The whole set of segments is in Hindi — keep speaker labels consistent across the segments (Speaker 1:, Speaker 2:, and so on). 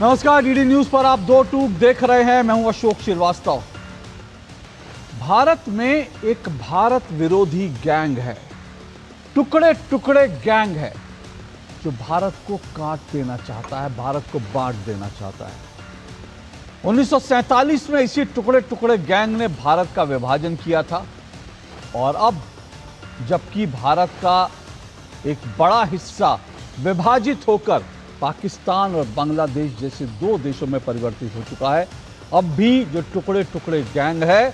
Speaker 1: नमस्कार, डीडी न्यूज पर आप दो टूक देख रहे हैं। मैं हूं अशोक श्रीवास्तव। भारत में एक भारत विरोधी गैंग है, टुकड़े टुकड़े गैंग है, जो भारत को काट देना चाहता है, भारत को बांट देना चाहता है। 1947 में इसी टुकड़े टुकड़े गैंग ने भारत का विभाजन किया था और अब जबकि भारत का एक बड़ा हिस्सा विभाजित होकर पाकिस्तान और बांग्लादेश जैसे दो देशों में परिवर्तित हो चुका है, अब भी जो टुकड़े टुकड़े गैंग है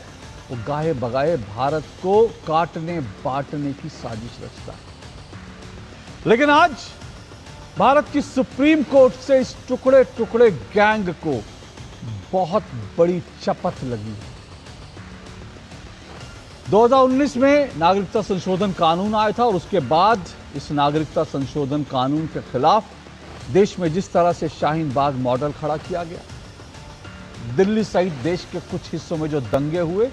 Speaker 1: वो गाहे बगाए भारत को काटने बांटने की साजिश रचता है। लेकिन आज भारत की सुप्रीम कोर्ट से इस टुकड़े टुकड़े गैंग को बहुत बड़ी चपत लगी है। 2019 में नागरिकता संशोधन कानून आया था और उसके बाद इस नागरिकता संशोधन कानून के खिलाफ देश में जिस तरह से शाहीन बाग मॉडल खड़ा किया गया, दिल्ली सहित देश के कुछ हिस्सों में जो दंगे हुए,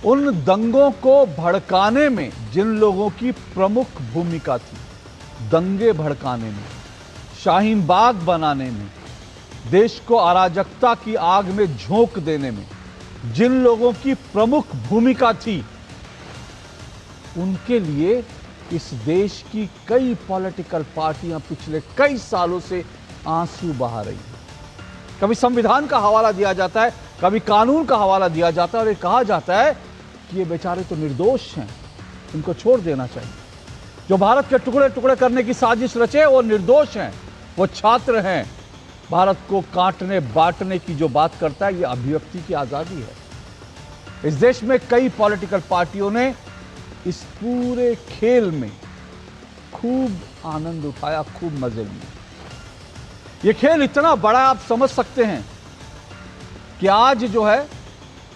Speaker 1: उन दंगों को भड़काने में जिन लोगों की प्रमुख भूमिका थी, दंगे भड़काने में, शाहीन बाग बनाने में, देश को अराजकता की आग में झोंक देने में जिन लोगों की प्रमुख भूमिका थी, उनके लिए इस देश की कई पॉलिटिकल पार्टियां पिछले कई सालों से आंसू बहा रही हैं। कभी संविधान का हवाला दिया जाता है, कभी कानून का हवाला दिया जाता है और ये कहा जाता है कि ये बेचारे तो निर्दोष हैं, इनको छोड़ देना चाहिए। जो भारत के टुकड़े टुकड़े करने की साजिश रचे वो निर्दोष हैं, वो छात्र हैं। भारत को काटने बांटने की जो बात करता है, ये अभिव्यक्ति की आजादी है। इस देश में कई पॉलिटिकल पार्टियों ने इस पूरे खेल में खूब आनंद उठाया, खूब मजे लिए। ये खेल इतना बड़ा आप समझ सकते हैं कि आज जो है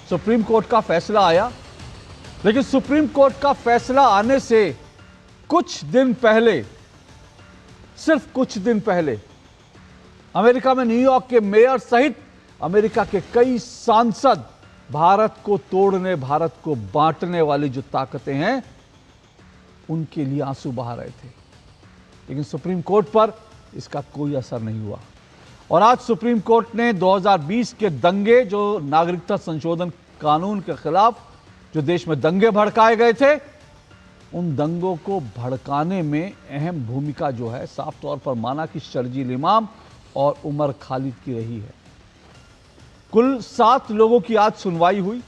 Speaker 1: सुप्रीम कोर्ट का फैसला आया, लेकिन सुप्रीम कोर्ट का फैसला आने से कुछ दिन पहले, सिर्फ कुछ दिन पहले, अमेरिका में न्यूयॉर्क के मेयर सहित अमेरिका के कई सांसद भारत को तोड़ने, भारत को बांटने वाली जो ताकतें हैं, उनके लिए आंसू बहा रहे थे। लेकिन सुप्रीम कोर्ट पर इसका कोई असर नहीं हुआ और आज सुप्रीम कोर्ट ने 2020 के दंगे, जो नागरिकता संशोधन कानून के खिलाफ जो देश में दंगे भड़काए गए थे, उन दंगों को भड़काने में अहम भूमिका जो है साफ तौर पर माना कि शर्जील इमाम और उमर खालिद की रही है। कुल 7 लोगों की आज सुनवाई हुई।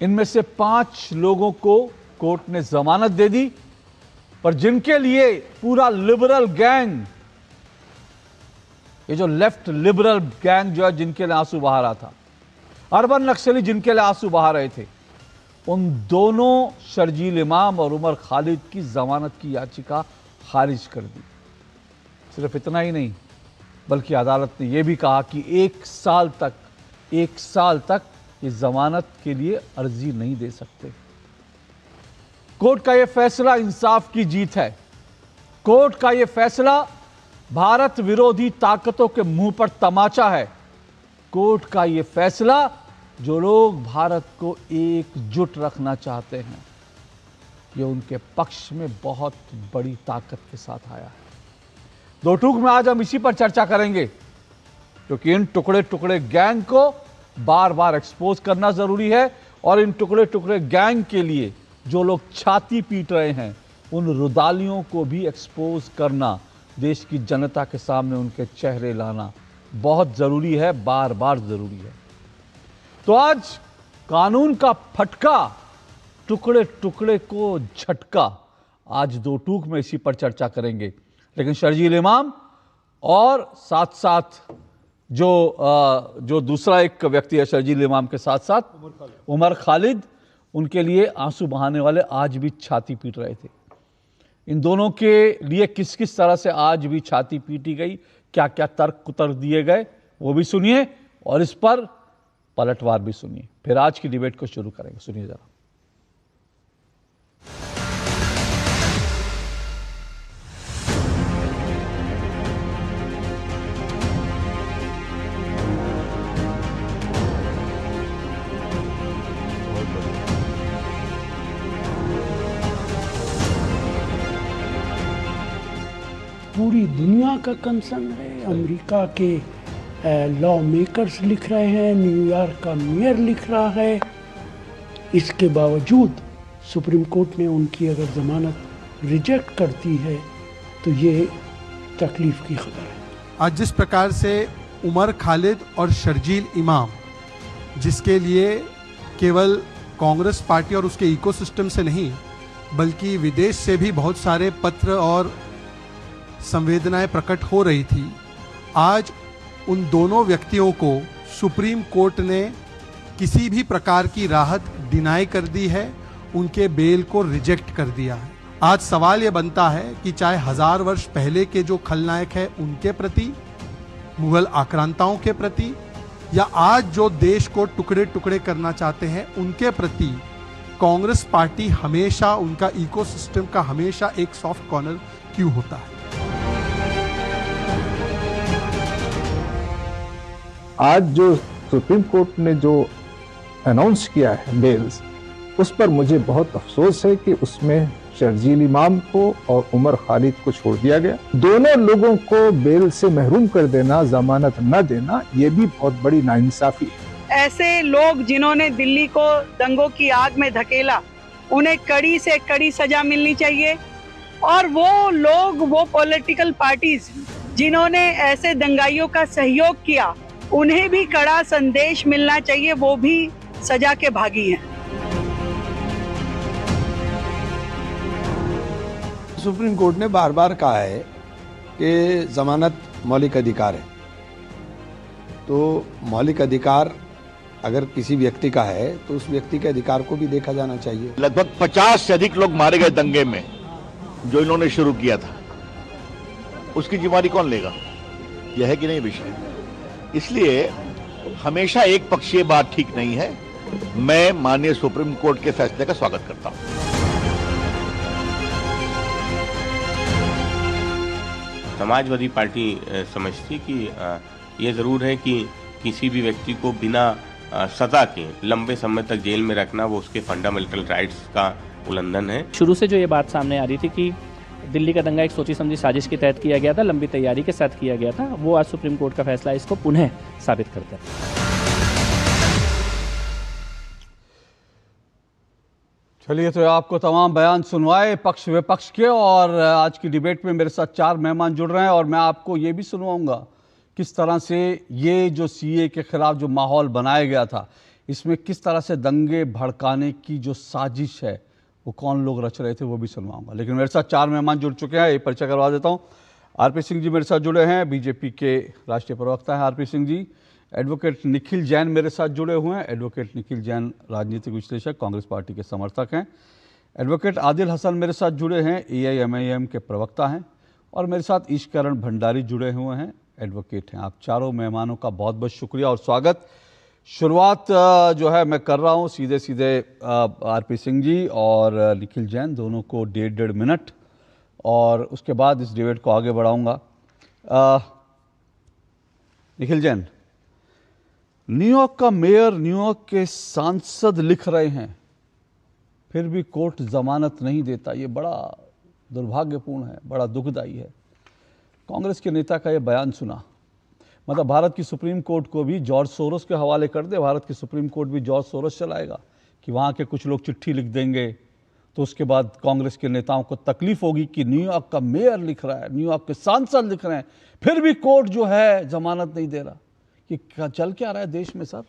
Speaker 1: इनमें से 5 लोगों को कोर्ट ने जमानत दे दी, पर जिनके लिए पूरा लिबरल गैंग, ये जो लेफ्ट लिबरल गैंग जो है, जिनके लिए आंसू बहा रहा था, अर्बन नक्सली जिनके लिए आंसू बहा रहे थे, उन दोनों शर्जील इमाम और उमर खालिद की जमानत की याचिका खारिज कर दी। सिर्फ इतना ही नहीं, बल्कि अदालत ने यह भी कहा कि 1 साल तक ये जमानत के लिए अर्जी नहीं दे सकते। कोर्ट का यह फैसला इंसाफ की जीत है। कोर्ट का यह फैसला भारत विरोधी ताकतों के मुंह पर तमाचा है। कोर्ट का यह फैसला जो लोग भारत को एकजुट रखना चाहते हैं, ये उनके पक्ष में बहुत बड़ी ताकत के साथ आया है। दो टूक में आज हम इसी पर चर्चा करेंगे, क्योंकि इन टुकड़े टुकड़े गैंग को बार बार एक्सपोज करना जरूरी है और इन टुकड़े टुकड़े गैंग के लिए जो लोग छाती पीट रहे हैं, उन रुदालियों को भी एक्सपोज करना, देश की जनता के सामने उनके चेहरे लाना बहुत जरूरी है, बार बार जरूरी है। तो आज कानून का फटका, टुकड़े टुकड़े को झटका, आज दो टूक में इसी पर चर्चा करेंगे। लेकिन शर्जील इमाम और साथ साथ जो दूसरा एक व्यक्ति है शर्जील इमाम के साथ साथ उमर खालिद, उनके लिए आंसू बहाने वाले आज भी छाती पीट रहे थे। इन दोनों के लिए किस किस तरह से आज भी छाती पीटी गई, क्या क्या तर्क कुतर्क दिए गए, वो भी सुनिए और इस पर पलटवार भी सुनिए। फिर आज की डिबेट को शुरू करेंगे। सुनिए जरा।
Speaker 2: पूरी दुनिया का कंसर्न है। अमेरिका के लॉ मेकर्स लिख रहे हैं, न्यूयॉर्क का मेयर लिख रहा है। इसके बावजूद सुप्रीम कोर्ट ने उनकी अगर ज़मानत रिजेक्ट करती है तो ये तकलीफ़ की खबर है।
Speaker 3: आज जिस प्रकार से उमर खालिद और शर्जील इमाम, जिसके लिए केवल कांग्रेस पार्टी और उसके इकोसिस्टम से नहीं बल्कि विदेश से भी बहुत सारे पत्र और संवेदनाएं प्रकट हो रही थी, आज उन दोनों व्यक्तियों को सुप्रीम कोर्ट ने किसी भी प्रकार की राहत डिनाई कर दी है, उनके बेल को रिजेक्ट कर दिया है। आज सवाल ये बनता है कि चाहे 1000 वर्ष पहले के जो खलनायक है उनके प्रति, मुगल आक्रांताओं के प्रति, या आज जो देश को टुकड़े टुकड़े करना चाहते हैं उनके प्रति, कांग्रेस पार्टी हमेशा, उनका इकोसिस्टम का हमेशा एक सॉफ्ट कॉर्नर क्यों होता है?
Speaker 4: आज जो सुप्रीम कोर्ट ने जो अनाउंस किया है बेल्स, उस पर मुझे बहुत अफसोस है कि उसमें शर्जील इमाम को और उमर खालिद को छोड़ दिया गया। दोनों लोगों को बेल से महरूम कर देना, जमानत न देना, ये भी बहुत बड़ी नाइंसाफी है।
Speaker 5: ऐसे लोग जिन्होंने दिल्ली को दंगों की आग में धकेला, उन्हें कड़ी से कड़ी सजा मिलनी चाहिए। और वो लोग, वो पॉलिटिकल पार्टीज जिन्होंने ऐसे दंगाइयों का सहयोग किया, उन्हें भी कड़ा संदेश मिलना चाहिए, वो भी सजा के भागी हैं।
Speaker 6: सुप्रीम कोर्ट ने बार बार कहा है कि जमानत मौलिक अधिकार है, तो मौलिक अधिकार अगर किसी व्यक्ति का है तो उस व्यक्ति के अधिकार को भी देखा जाना चाहिए।
Speaker 7: लगभग 50 से अधिक लोग मारे गए दंगे में जो इन्होंने शुरू किया था, उसकी जिम्मेदारी कौन लेगा? यह है कि नहीं विषय। इसलिए हमेशा एक पक्षीय बात ठीक नहीं है। मैं माननीय सुप्रीम कोर्ट के फैसले का स्वागत करता हूं।
Speaker 8: समाजवादी पार्टी समझती कि ये ज़रूर है कि किसी भी व्यक्ति को बिना सज़ा के लंबे समय तक जेल में रखना वो उसके फंडामेंटल राइट्स का उल्लंघन है।
Speaker 9: शुरू से जो ये बात सामने आ रही थी कि दिल्ली का दंगा एक सोची समझी साजिश के तहत किया गया था, लंबी तैयारी के साथ किया गया था, वो आज सुप्रीम कोर्ट का फैसला इसको पुनः साबित करता है।
Speaker 1: चलिए, तो आपको तमाम बयान सुनवाए पक्ष विपक्ष के, और आज की डिबेट में मेरे साथ 4 मेहमान जुड़ रहे हैं और मैं आपको ये भी सुनवाऊंगा किस तरह से ये जो सीए के खिलाफ जो माहौल बनाया गया था, इसमें किस तरह से दंगे भड़काने की जो साजिश है वो कौन लोग रच रहे थे, वो भी सुनवाऊंगा। लेकिन मेरे साथ 4 मेहमान जुड़ चुके हैं, एक परिचय करवा देता हूँ। आरपी सिंह जी मेरे साथ जुड़े हैं, बीजेपी के राष्ट्रीय प्रवक्ता हैं आरपी सिंह जी। एडवोकेट निखिल जैन मेरे साथ जुड़े हुए हैं। एडवोकेट निखिल जैन राजनीतिक विश्लेषक, कांग्रेस पार्टी के समर्थक हैं। एडवोकेट आदिल हसन मेरे साथ जुड़े हैं, AIMIM के प्रवक्ता हैं। और मेरे साथ ईशकरण भंडारी जुड़े हुए हैं, एडवोकेट हैं। आप चारों मेहमानों का बहुत बहुत शुक्रिया और स्वागत। शुरुआत जो है मैं कर रहा हूँ सीधे सीधे आरपी सिंह जी और निखिल जैन, दोनों को 1.5 मिनट, और उसके बाद इस डिबेट को आगे बढ़ाऊँगा। निखिल जैन, न्यूयॉर्क का मेयर, न्यूयॉर्क के सांसद लिख रहे हैं फिर भी कोर्ट जमानत नहीं देता, ये बड़ा दुर्भाग्यपूर्ण है, बड़ा दुखदायी है। कांग्रेस के नेता का ये बयान सुना, मतलब भारत की सुप्रीम कोर्ट को भी जॉर्ज सोरोस के हवाले कर दे, भारत की सुप्रीम कोर्ट भी जॉर्ज सोरोस चलाएगा कि वहाँ के कुछ लोग चिट्ठी लिख देंगे तो उसके बाद कांग्रेस के नेताओं को तकलीफ होगी कि न्यूयॉर्क का मेयर लिख रहा है, न्यूयॉर्क के सांसद लिख रहे हैं, फिर भी कोर्ट जो है जमानत नहीं दे रहा। कि चल क्या रहा है देश में सर?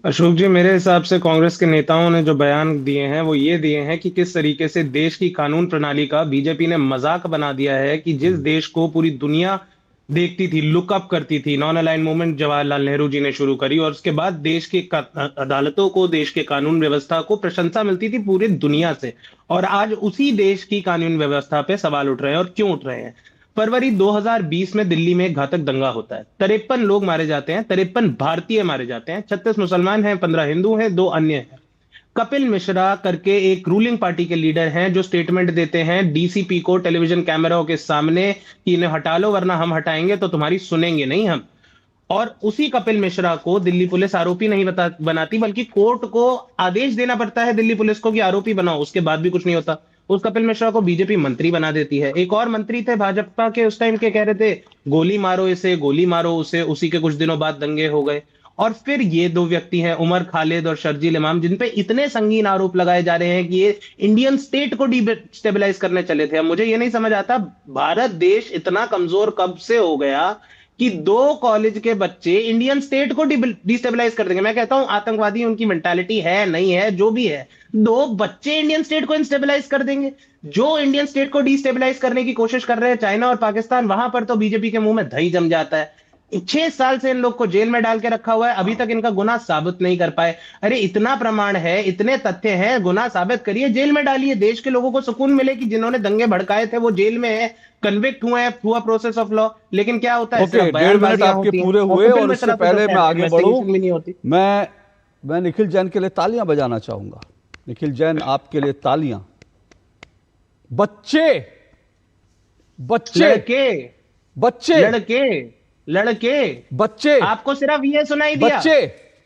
Speaker 10: अशोक जी, मेरे हिसाब से कांग्रेस के नेताओं ने जो बयान दिए हैं वो ये दिए हैं कि किस तरीके से देश की कानून प्रणाली का बीजेपी ने मजाक बना दिया है कि जिस देश को पूरी दुनिया देखती थी, लुकअप करती थी, non align movement Jawaharlal Nehru ji ने शुरू करी, और उसके बाद देश की अदालतों को, देश के कानून व्यवस्था को प्रशंसा मिलती थी पूरी दुनिया से, और आज उसी देश की कानून व्यवस्था पे सवाल उठ रहे हैं। और क्यों उठ रहे हैं? फरवरी 2020 में दिल्ली में एक घातक दंगा होता है, 53 लोग मारे जाते हैं, 53 भारतीय मारे जाते हैं, 36 मुसलमान हैं, 15 हिंदू हैं, 2 अन्य हैं। कपिल मिश्रा करके एक रूलिंग पार्टी के लीडर हैं जो स्टेटमेंट देते हैं डीसीपी को टेलीविजन कैमराओं के सामने कि इन्हें हटा लो वरना हम हटाएंगे तो तुम्हारी सुनेंगे नहीं हम। और उसी कपिल मिश्रा को दिल्ली पुलिस आरोपी नहीं बनाती, बल्कि कोर्ट को आदेश देना पड़ता है दिल्ली पुलिस को कि आरोपी बनाओ, उसके बाद भी कुछ नहीं होता। उस कपिल मिश्रा को बीजेपी मंत्री बना देती है। एक और मंत्री थे भाजपा के उस टाइम के, कह रहे थे गोली मारो इसे, गोली मारो उसे, उसी के कुछ दिनों बाद दंगे हो गए। और फिर ये दो व्यक्ति हैं उमर खालिद और शर्जील इमाम, जिन पे इतने संगीन आरोप लगाए जा रहे हैं कि ये इंडियन स्टेट को डिस्टेबलाइज करने चले थे। अब मुझे ये नहीं समझ आता भारत देश इतना कमजोर कब से हो गया कि 2 कॉलेज के बच्चे इंडियन स्टेट को डिस्टेबलाइज कर देंगे। मैं कहता हूं आतंकवादी उनकी मेंटालिटी है नहीं है जो भी है, 2 बच्चे इंडियन स्टेट को इंस्टेबलाइज कर देंगे। जो इंडियन स्टेट को डिस्टेबलाइज करने की कोशिश कर रहे हैं चाइना और पाकिस्तान, वहां पर तो बीजेपी के मुंह में दही जम जाता है। 6 साल से इन लोग को जेल में डाल के रखा हुआ है, अभी तक इनका गुनाह साबित नहीं कर पाए। अरे इतना प्रमाण है, इतने तथ्य हैं, गुनाह साबित करिए, जेल में डालिए। देश के लोगों को सुकून मिले कि जिन्होंने दंगे भड़काए थे वो जेल में है, कन्विक्ट हुए हैं through a process of law. लेकिन क्या होता है,
Speaker 1: ओके, 1.5 मिनट आपके पूरे हुए और इससे पहले मैं आगे बढ़ूं, मैं निखिल जैन के लिए तालियां बजाना चाहूंगा। निखिल जैन, आपके लिए तालियां। बच्चे बच्चे बच्चे
Speaker 10: लड़के बच्चे, आपको सिर्फ ये सुनाई दिया?
Speaker 1: बच्चे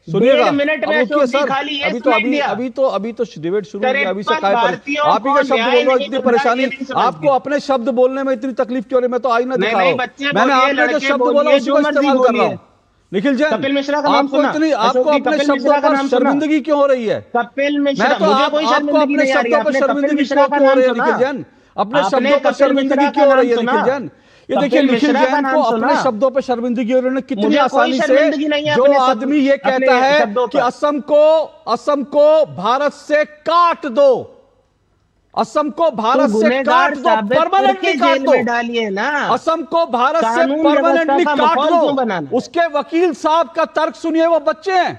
Speaker 1: सुनिएगा,
Speaker 10: मिनट में खाली
Speaker 1: अभी तो डिबेट शुरू हुई, अभी से काय पर आप ही का शब्द बोल रहे हो, इतनी परेशानी आपको अपने शब्द बोलने में इतनी तकलीफ क्यों रही? मैं तो आईना दिखा रहा हूं, मैंने आपने जो शब्द बोला उसी को इस्तेमाल कर रहा हूं। निखिल जैन, आपको अपने शब्दों पर शर्मिंदगी क्यों हो रही है?
Speaker 10: कपिल मिश्रा,
Speaker 1: मैं तो आपको अपने शब्दों पर शर्मिंदगी क्यों हो रही है निखिल जैन? अपने शब्दों पर शर्मिंदगी क्यों हो रही है निखिल जैन? ये देखिए, निखिल जैन को अपने शब्दों पर शर्मिंदगी, उन्होंने कितनी आसानी से, जो आदमी ये कहता है कि असम को भारत से काट दो, असम को भारत से काट दो, परमानेंटली काट दो, डालिए ना, असम को भारत से परमानेंटली काट दो। उसके वकील साहब का तर्क सुनिए, वो बच्चे हैं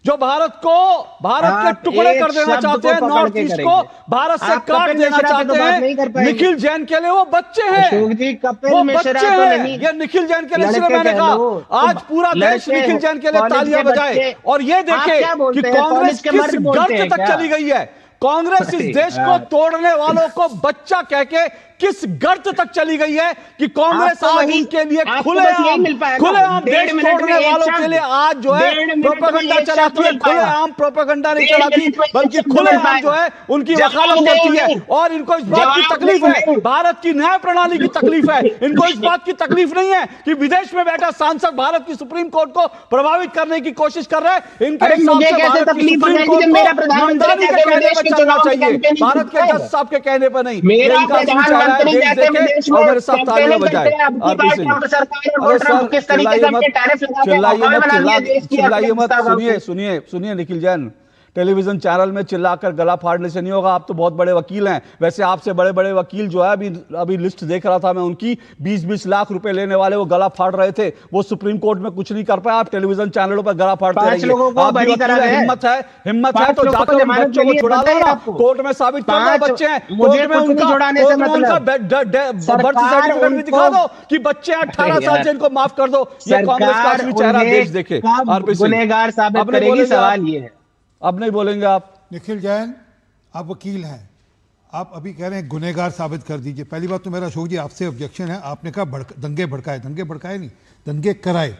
Speaker 1: जो भारत के टुकड़े कर देना चाहते हैं, नॉर्थ ईस्ट को भारत से काट देना चाहते हैं। निखिल जैन के लिए वो बच्चे हैं, वो बच्चे हैं। ये निखिल जैन के लिए सिर्फ मैंने कहा, आज पूरा देश निखिल जैन के लिए तालियां बजाए और ये देखे कि कांग्रेस किस गर्त तक चली गई है। कांग्रेस इस देश को तोड़ने वालों को बच्चा कह के किस गर्त तक चली गई है कि कांग्रेस आज उनके लिए खुलेआम देश तोड़ने वालों के लिए आज जो है प्रोपेगेंडा चलाती है। खुलेआम प्रोपेगेंडा नहीं चलाती, बल्कि खुलेआम जो है उनकी वकालत करती है। और इनको इस बात की तकलीफ है, भारत की न्याय प्रणाली की तकलीफ है। इनको इस बात की तकलीफ नहीं है कि विदेश में बैठा सांसद भारत की सुप्रीम कोर्ट को प्रभावित करने की कोशिश कर रहे हैं। इनके हिसाब से भारत की सुप्रीम कोर्ट को ईमानदारी के कहने पर चलना चाहिए, भारत के जज साहब के कहने पर नहीं। सुनिए निखिल जैन, टेलीविजन चैनल में चिल्लाकर गला फाड़ने से नहीं होगा। आप तो बहुत बड़े वकील हैं, वैसे आपसे बड़े बड़े वकील जो है, अभी लिस्ट देख रहा था मैं उनकी, 20-20 लाख रुपए लेने वाले वो गला फाड़ रहे थे, वो सुप्रीम कोर्ट में कुछ नहीं कर पाए। आप टेलीविजन चैनलों पर गला फाड़ते रहिए। हिम्मत है तो जाकर बच्चों को छुड़ा दो ना, कोर्ट में साबित कर दो बच्चे हैं, कोर्ट में उनका बर्थ सर्टिफिकेट भी दिखा दो कि बच्चे 18 साल से, इनको माफ कर दो। ये कांग्रेस का असली चेहरा देश देखे।
Speaker 10: गुनहगार साबित करेगी, सवाल ये है।
Speaker 1: अब नहीं बोलेंगे आप?
Speaker 11: निखिल जैन, आप वकील हैं, आप अभी कह रहे हैं गुनहगार साबित कर दीजिए। पहली बात तो मेरा अशोक जी आपसे ऑब्जेक्शन है, आपने कहा दंगे भड़काए नहीं, दंगे कराए।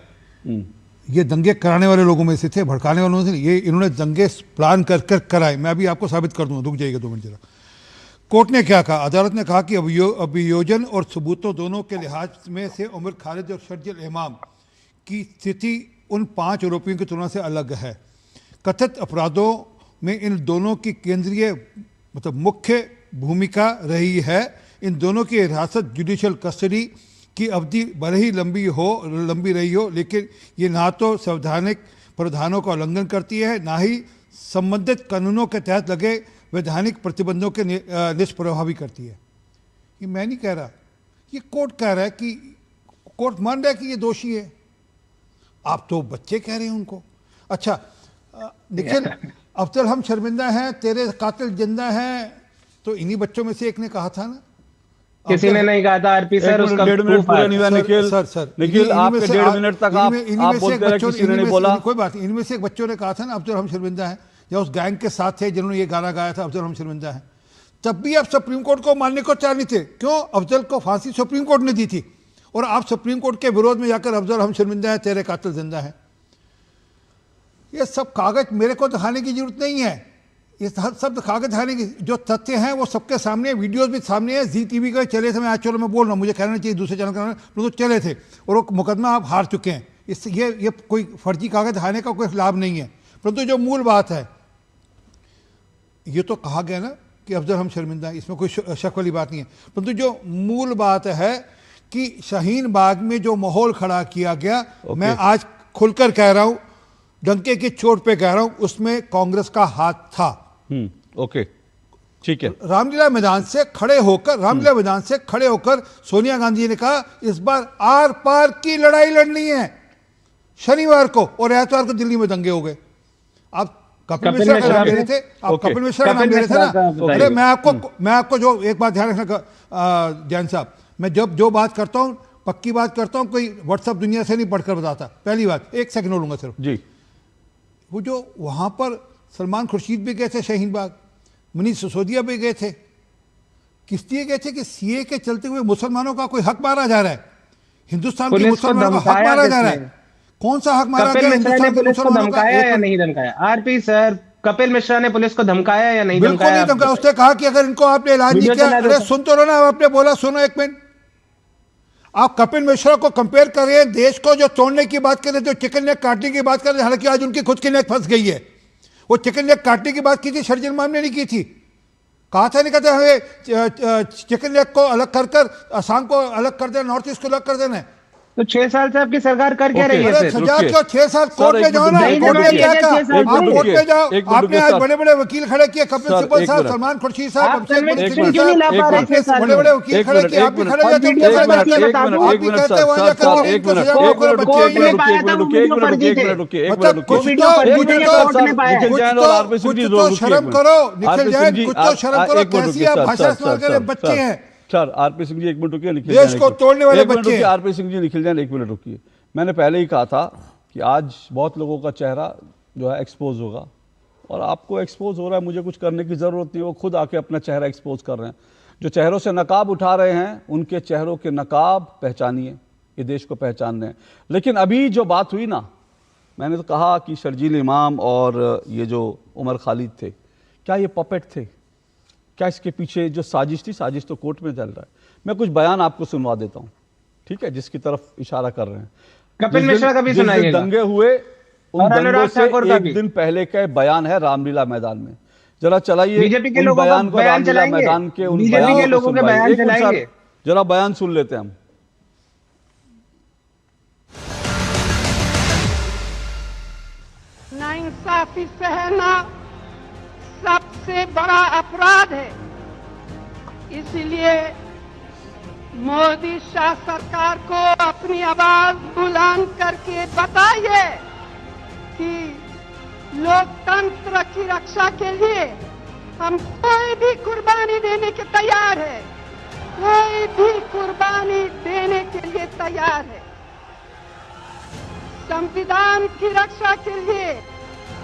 Speaker 11: ये दंगे कराने वाले लोगों में से थे, भड़काने वालों में से। ये इन्होंने दंगे प्लान कर कराए। मैं अभी आपको साबित कर दूंगा, रुक जाइएगा 2 मिनट जरा। कोर्ट ने क्या कहा? अदालत ने कहा कि अभियोजन और सबूतों दोनों के लिहाज में से उमर खालिद और शर्जील इमाम की स्थिति उन 5 आरोपियों की तुलना से अलग है। कथित अपराधों में इन दोनों की केंद्रीय मुख्य भूमिका रही है। इन दोनों की हिरासत जुडिशल कस्टडी की अवधि भले ही लंबी रही हो, लेकिन ये ना तो संवैधानिक प्रावधानों का उल्लंघन करती है, ना ही संबंधित कानूनों के तहत लगे वैधानिक प्रतिबंधों के निष्प्रभावी करती है। ये मैं नहीं कह रहा, ये कोर्ट कह रहा है कि कोर्ट मान रहा है कि ये दोषी है। आप तो बच्चे कह रहे हैं उनको। अच्छा निखिल, अफजल हम शर्मिंदा हैं, तेरे कातिल जिंदा हैं, तो इन्हीं बच्चों में से एक ने कहा था ना?
Speaker 10: किसी ने नहीं कहा था आरपी सर, उसका
Speaker 1: 1.5 मिनट पूरा नहीं हुआ निखिल। निखिल आपके 1.5 मिनट तक आप बोलते रहे, किसी ने नहीं बोला।
Speaker 11: कोई बात नहीं, इनमें से एक बच्चों ने कहा था ना अफजल हम शर्मिंदा हैं, या उस गैंग के साथ थे जिन्होंने ये गाना गाया था अफजल हम शर्मिंदा हैं। तब भी आप सुप्रीम कोर्ट को मानने को तैयार नहीं थे। क्यों? अफजल को फांसी सुप्रीम कोर्ट ने दी थी और आप सुप्रीम कोर्ट के विरोध में जाकर अफजल हम शर्मिंदा है, तेरे कातिल जिंदा है। ये सब कागज मेरे को दिखाने की जरूरत नहीं है। ये सब दिखा के दिखाने की जो तथ्य हैं वो सबके सामने, वीडियोस भी सामने है। जी टीवी का चले थे, मैं आज चलो मैं बोल रहा हूँ, मुझे कहना चाहिए दूसरे चैनल का, तो चले थे और वो मुकदमा आप हार चुके हैं। इससे ये कोई फर्जी कागज दिखाने का कोई लाभ नहीं है। परंतु जो मूल बात है, ये तो कहा गया ना कि अफजल हम शर्मिंदा हैं, इसमें कोई शक वाली बात नहीं है। परंतु जो मूल बात है कि शाहीन बाग में जो माहौल खड़ा किया गया, मैं आज खुलकर कह रहा हूँ, डंके की चोट पे कह रहा हूँ, उसमें कांग्रेस का हाथ था।
Speaker 1: ओके, ठीक है।
Speaker 11: रामलीला मैदान से खड़े होकर सोनिया गांधी जी ने कहा इस बार आर पार की लड़ाई लड़नी है। शनिवार को और एतवार को दिल्ली में दंगे हो गए। आप कपिल मिश्रा का नाम ले रहे थे, कपिल मिश्रा का नाम ले रहे थे ना। अरे मैं आपको जो एक बात ध्यान रखना जैन साहब, मैं जब जो बात करता हूँ पक्की बात करता हूँ, कोई व्हाट्सएप दुनिया से नहीं पढ़कर बताता। पहली बात, एक सेकंड लूंगा सिर्फ
Speaker 1: जी।
Speaker 11: वो जो वहां पर सलमान खुर्शीद भी गए थे शाहीन बाग, मनीष सिसोदिया भी गए थे, किस लिए गए थे कि सीए के चलते हुए मुसलमानों का कोई हक मारा जा रहा है, हिंदुस्तान के मुसलमानों का हक मारा जा रहा है। कौन सा हक मारा गया? हिंदुस्तान के मुसलमानों का
Speaker 10: या नहीं धमकाया? आरपी सर, कपिल मिश्रा ने पुलिस को धमकाया या नहीं
Speaker 11: बिल्कुल नहीं धमकाया। उसने कहा कि अगर इनको आपने इलाज नहीं किया, अरे सुन तो रहो ना, आपने बोला, सुनो एक मिनट। आप कपिल मिश्रा को कंपेयर कर रहे हैं देश को, जो तोड़ने की बात कर रहे थे, जो चिकन नेक काटने की बात कर रहे थे, हालांकि आज उनकी खुद की नेक फंस गई है। वो चिकन नेक काटने की बात की थी, शर्जील इमाम ने नहीं की थी। कहा था नहीं, कहते हमें चिकन नेक को अलग कर असम को अलग कर देना, नॉर्थ ईस्ट को अलग कर देना है।
Speaker 10: तो 6 साल से आपकी सरकार कर क्या रही है?
Speaker 11: सजा क्यों? 6 साल कोर्ट में जाओ ना, कोर्ट में क्या कहा? आप कोर्ट में जाओ। आपने आज बड़े बड़े वकील खड़े किए, कपिल सिब्बल साहब, सलमान खुर्शीद साहब, बड़े बड़े वकील खड़े किए। आप भी खड़े जाते शर्म करो, निखिल जैन, कुछ तो शर्म करो। कैसी आप भाषा इस्तेमाल कर रहे? बच्चे हैं
Speaker 1: सर। आरपी सिंह जी एक मिनट रुकिए,
Speaker 11: देश को तोड़ने वाले बच्चे।
Speaker 1: आरपी सिंह जी निखिल जाए, एक मिनट रुकिए। मैंने पहले ही कहा था कि आज बहुत लोगों का चेहरा जो है एक्सपोज होगा, और आपको एक्सपोज हो रहा है, मुझे कुछ करने की जरूरत नहीं, वो खुद आके अपना चेहरा एक्सपोज कर रहे हैं। जो चेहरों से नकाब उठा रहे हैं, उनके चेहरों के नकाब पहचानिए, ये देश को पहचान रहे हैं। लेकिन अभी जो बात हुई ना, मैंने तो कहा कि शर्जील इमाम और ये जो उमर खालिद थे, क्या ये पपेट थे? क्या इसके पीछे जो साजिश थी, साजिश तो कोर्ट में चल रहा है। मैं कुछ बयान आपको सुनवा देता हूं, ठीक है, जिसकी तरफ इशारा कर रहे हैं।
Speaker 10: कपिल मिश्रा का भी सुनाइएगा।
Speaker 1: दंगे हुए, उन दंगों से एक दिन पहले का बयान है रामलीला मैदान में। जरा चलाइए
Speaker 10: बीजेपी के लोगों का बयान चलाएंगे,
Speaker 1: मैदान के उन
Speaker 10: बीजेपी के लोगों के बयान चलाएंगे।
Speaker 1: जरा बयान सुन लेते हैं हम।
Speaker 12: नाइंसाफी सहना सबसे बड़ा अपराध है। इसलिए मोदी शाह सरकार को अपनी आवाज बुलंद करके बताइए कि लोकतंत्र की रक्षा के लिए हम कोई भी कुर्बानी देने के तैयार है, कोई भी कुर्बानी देने के लिए तैयार है। संविधान की रक्षा के लिए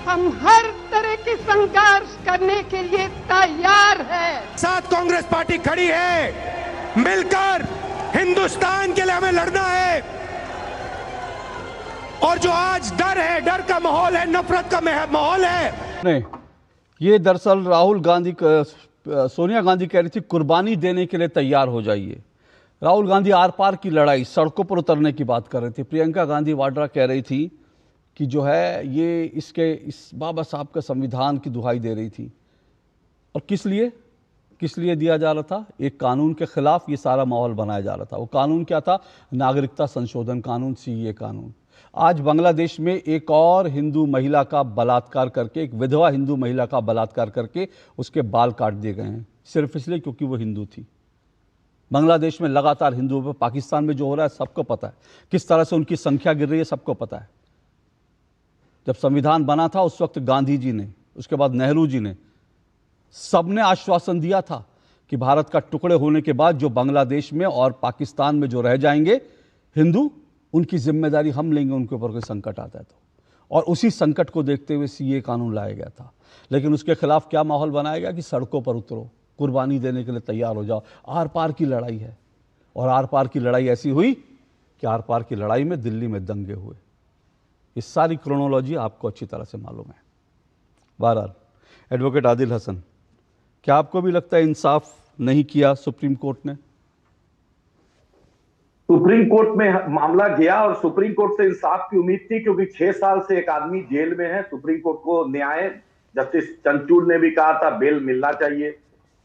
Speaker 12: हम हर तरह की संघर्ष करने के लिए तैयार है।
Speaker 13: साथ कांग्रेस पार्टी खड़ी है, मिलकर हिंदुस्तान के लिए हमें लड़ना है। और जो आज डर है, डर का माहौल है, नफरत का माहौल है,
Speaker 1: नहीं, ये दरअसल राहुल गांधी, सोनिया गांधी कह रही थी कुर्बानी देने के लिए तैयार हो जाइए। राहुल गांधी आर पार की लड़ाई, सड़कों पर उतरने की बात कर रहे थे। प्रियंका गांधी वाड्रा कह रही थी कि जो है ये इस बाबा साहब का संविधान की दुहाई दे रही थी। और किस लिए दिया जा रहा था? एक कानून के खिलाफ ये सारा माहौल बनाया जा रहा था। वो कानून क्या था? नागरिकता संशोधन कानून, सीए कानून। आज बांग्लादेश में एक और हिंदू महिला का बलात्कार करके, एक विधवा हिंदू महिला का बलात्कार करके उसके बाल काट दिए गए हैं, सिर्फ इसलिए क्योंकि वो हिंदू थी। बांग्लादेश में लगातार हिंदुओं पर, पाकिस्तान में जो हो रहा है सबको पता है, किस तरह से उनकी संख्या गिर रही है सबको पता है। जब संविधान बना था उस वक्त गांधी जी ने, उसके बाद नेहरू जी ने, सबने आश्वासन दिया था कि भारत का टुकड़े होने के बाद जो बांग्लादेश में और पाकिस्तान में जो रह जाएंगे हिंदू, उनकी जिम्मेदारी हम लेंगे, उनके ऊपर कोई संकट आता है तो। और उसी संकट को देखते हुए सीए कानून लाया गया था। लेकिन उसके खिलाफ क्या माहौल बनाया गया कि सड़कों पर उतरो, कुर्बानी देने के लिए तैयार हो जाओ। आर पार की लड़ाई है, और आर पार की लड़ाई ऐसी हुई कि आर पार की लड़ाई में दिल्ली में दंगे हुए। इस सारी क्रोनोलॉजी आपको अच्छी तरह से मालूम है। बहरहाल एडवोकेट आदिल हसन, क्या आपको भी लगता है इंसाफ नहीं किया सुप्रीम कोर्ट ने?
Speaker 14: सुप्रीम कोर्ट में मामला गया और सुप्रीम कोर्ट से इंसाफ की उम्मीद थी, क्योंकि 6 साल से एक आदमी जेल में है। सुप्रीम कोर्ट को न्याय, जस्टिस चंद्रचूड़ ने भी कहा था बेल मिलना चाहिए।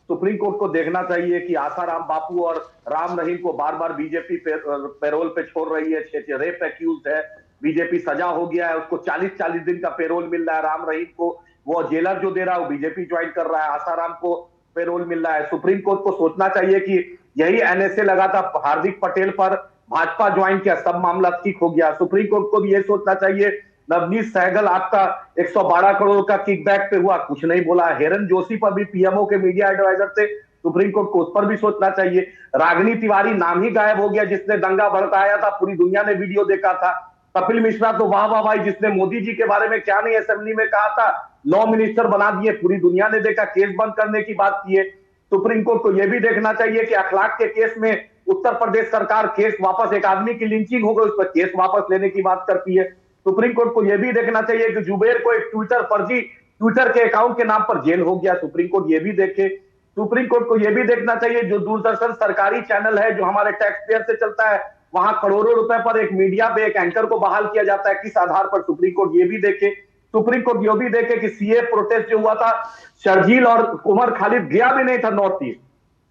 Speaker 14: सुप्रीम कोर्ट को देखना चाहिए कि आसाराम बापू और राम रहीम को बार बार बीजेपी पैरोल पे छोड़ रही है। 6 रेप एक्यूज है, बीजेपी सजा हो गया है, उसको 40-40 दिन का पेरोल मिल रहा है। राम रहीम को वो जेलर जो दे रहा है वो बीजेपी ज्वाइन कर रहा है, आसाराम को पेरोल मिल रहा है। सुप्रीम कोर्ट को सोचना चाहिए कि यही एनएसए लगा था हार्दिक पटेल पर, भाजपा ज्वाइन किया, सब मामला ठीक हो गया। सुप्रीम कोर्ट को भी यह सोचना चाहिए, नवनीत सहगल आपका 112 करोड़ का किकबैक पे हुआ, कुछ नहीं बोला। हेरन जोशी पर भी पीएमओ के मीडिया एडवाइजर थे, सुप्रीम कोर्ट को उस पर भी सोचना चाहिए। रागिनी तिवारी नाम ही गायब हो गया, जिसने दंगा भड़काया था, पूरी दुनिया ने वीडियो देखा था। कपिल मिश्रा तो वाह वाह भाई, जिसने मोदी जी के बारे में क्या नहीं असेंबली में कहा था, लॉ मिनिस्टर बना दिए, पूरी दुनिया ने देखा, केस बंद करने की बात की है। सुप्रीम कोर्ट को यह भी देखना चाहिए कि अखलाक के केस में उत्तर प्रदेश सरकार केस वापस, एक आदमी की लिंचिंग हो गई उस पर केस वापस लेने की बात करती है। सुप्रीम कोर्ट को यह भी देखना चाहिए कि जुबेर को एक फर्जी ट्विटर के अकाउंट के नाम पर जेल हो गया, सुप्रीम कोर्ट यह भी देखे। सुप्रीम कोर्ट को यह भी देखना चाहिए, जो दूरदर्शन सरकारी चैनल है जो हमारे टैक्स पेयर से चलता है, वहां करोड़ों रुपए पर एक मीडिया पे एक एंकर को बहाल किया जाता है, किस आधार पर, सुप्रीम कोर्ट ये भी देखे। सुप्रीम कोर्ट ये भी देखे कि सीए प्रोटेस्ट जो हुआ था, शर्जील और उमर खालिद गया भी नहीं था नॉर्थ ईस्ट,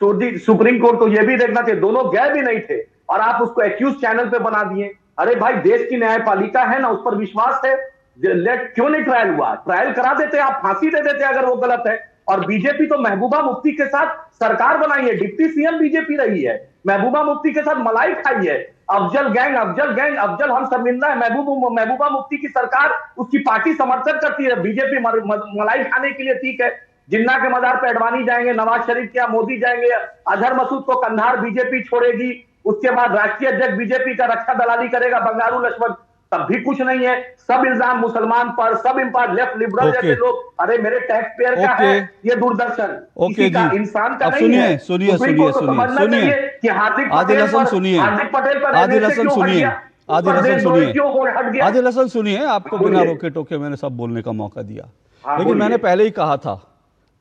Speaker 14: तो सुप्रीम कोर्ट को यह भी देखना चाहिए, दोनों गए भी नहीं थे और आप उसको एक्यूज चैनल पे बना दिए। अरे भाई, देश की न्यायपालिका है ना, उस पर विश्वास है, क्यों नहीं ट्रायल हुआ? ट्रायल करा देते, आप फांसी दे देते अगर वो गलत है। और बीजेपी तो महबूबा मुफ्ती के साथ सरकार बनाई है, डिप्टी सीएम बीजेपी रही है, महबूबा मुफ्ती के साथ मलाई खाई है। अफजल गैंग, अफजल हम शर्मिंदा है, महबूबा मुफ्ती की सरकार उसकी पार्टी समर्थन करती है, बीजेपी मलाई खाने के लिए ठीक है। जिन्ना के मजार पे अडवाणी जाएंगे, नवाज शरीफ क्या मोदी जाएंगे, अजहर मसूद को कंधार बीजेपी छोड़ेगी, उसके बाद राष्ट्रीय अध्यक्ष बीजेपी का रक्षा दलाली करेगा बंगारू लक्ष्मण, तब भी कुछ नहीं है। सब इल्जाम मुसलमान पर, सब इम्पार्ट लेफ्ट लिबरल जैसे लोग। अरे मेरे टैक्स पेयर का है ये दूरदर्शन, किसी का इंसान का नहीं है।
Speaker 1: सुनिए
Speaker 14: आदिल हसन सुनिए,
Speaker 1: आदिल हसन सुनिए, आपको बिना रोके टोके मैंने सब बोलने का मौका दिया, लेकिन मैंने पहले ही कहा था,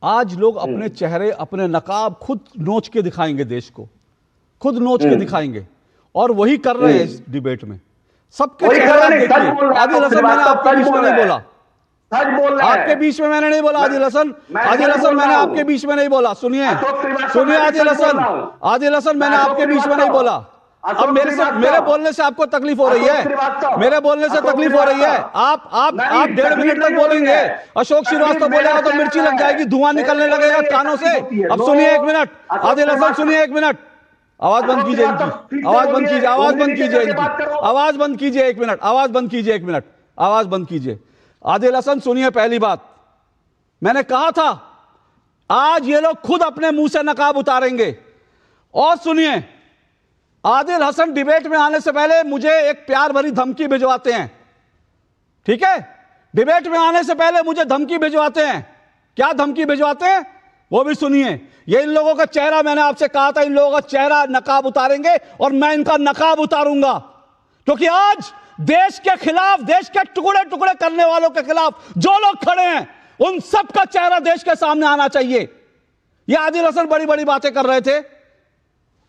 Speaker 1: आज लोग अपने चेहरे, अपने नकाब खुद नोच के दिखाएंगे, देश को खुद नोच के दिखाएंगे, और वही कर रहे हैं इस डिबेट में। सबके चेहरे देखिए। आदिल हसन, मैंने आपके बीच में नहीं बोला, आपके बीच में मैंने नहीं बोला। आदिल हसन, मैंने आपके बीच में नहीं बोला। सुनिए आदिल हसन, मैंने आपके बीच में नहीं बोला। अब मेरे बोलने से आपको तकलीफ हो रही है, मेरे बोलने से तकलीफ हो रही है। आप 1.5 मिनट तक बोलेंगे, अशोक श्रीवास्तव बोलेगा तो मिर्ची लग जाएगी, धुआं निकलने लगेगा कानों से। अब सुनिए 1 मिनट, आदिल हसन सुनिए 1 मिनट, आवाज बंद कीजिए इनकी, आवाज बंद कीजिए, आवाज बंद कीजिए इनकी, आवाज बंद कीजिए 1 मिनट, आवाज बंद कीजिए 1 मिनट, आवाज बंद कीजिए। आदिल हसन सुनिए, पहली बात मैंने कहा था, आज ये लोग खुद अपने मुंह से नकाब उतारेंगे। और सुनिए, आदिल हसन डिबेट में आने से पहले मुझे एक प्यार भरी धमकी भिजवाते हैं, ठीक है? डिबेट में आने से पहले मुझे धमकी भिजवाते हैं। क्या धमकी भिजवाते हैं वो भी सुनिए। ये इन लोगों का चेहरा, मैंने आपसे कहा था, इन लोगों का चेहरा नकाब उतारेंगे और मैं इनका नकाब उतारूंगा, क्योंकि आज देश के खिलाफ, देश के टुकड़े टुकड़े करने वालों के खिलाफ जो लोग खड़े हैं, उन सब का चेहरा देश के सामने आना चाहिए। ये आदिल हसन बड़ी बड़ी बातें कर रहे थे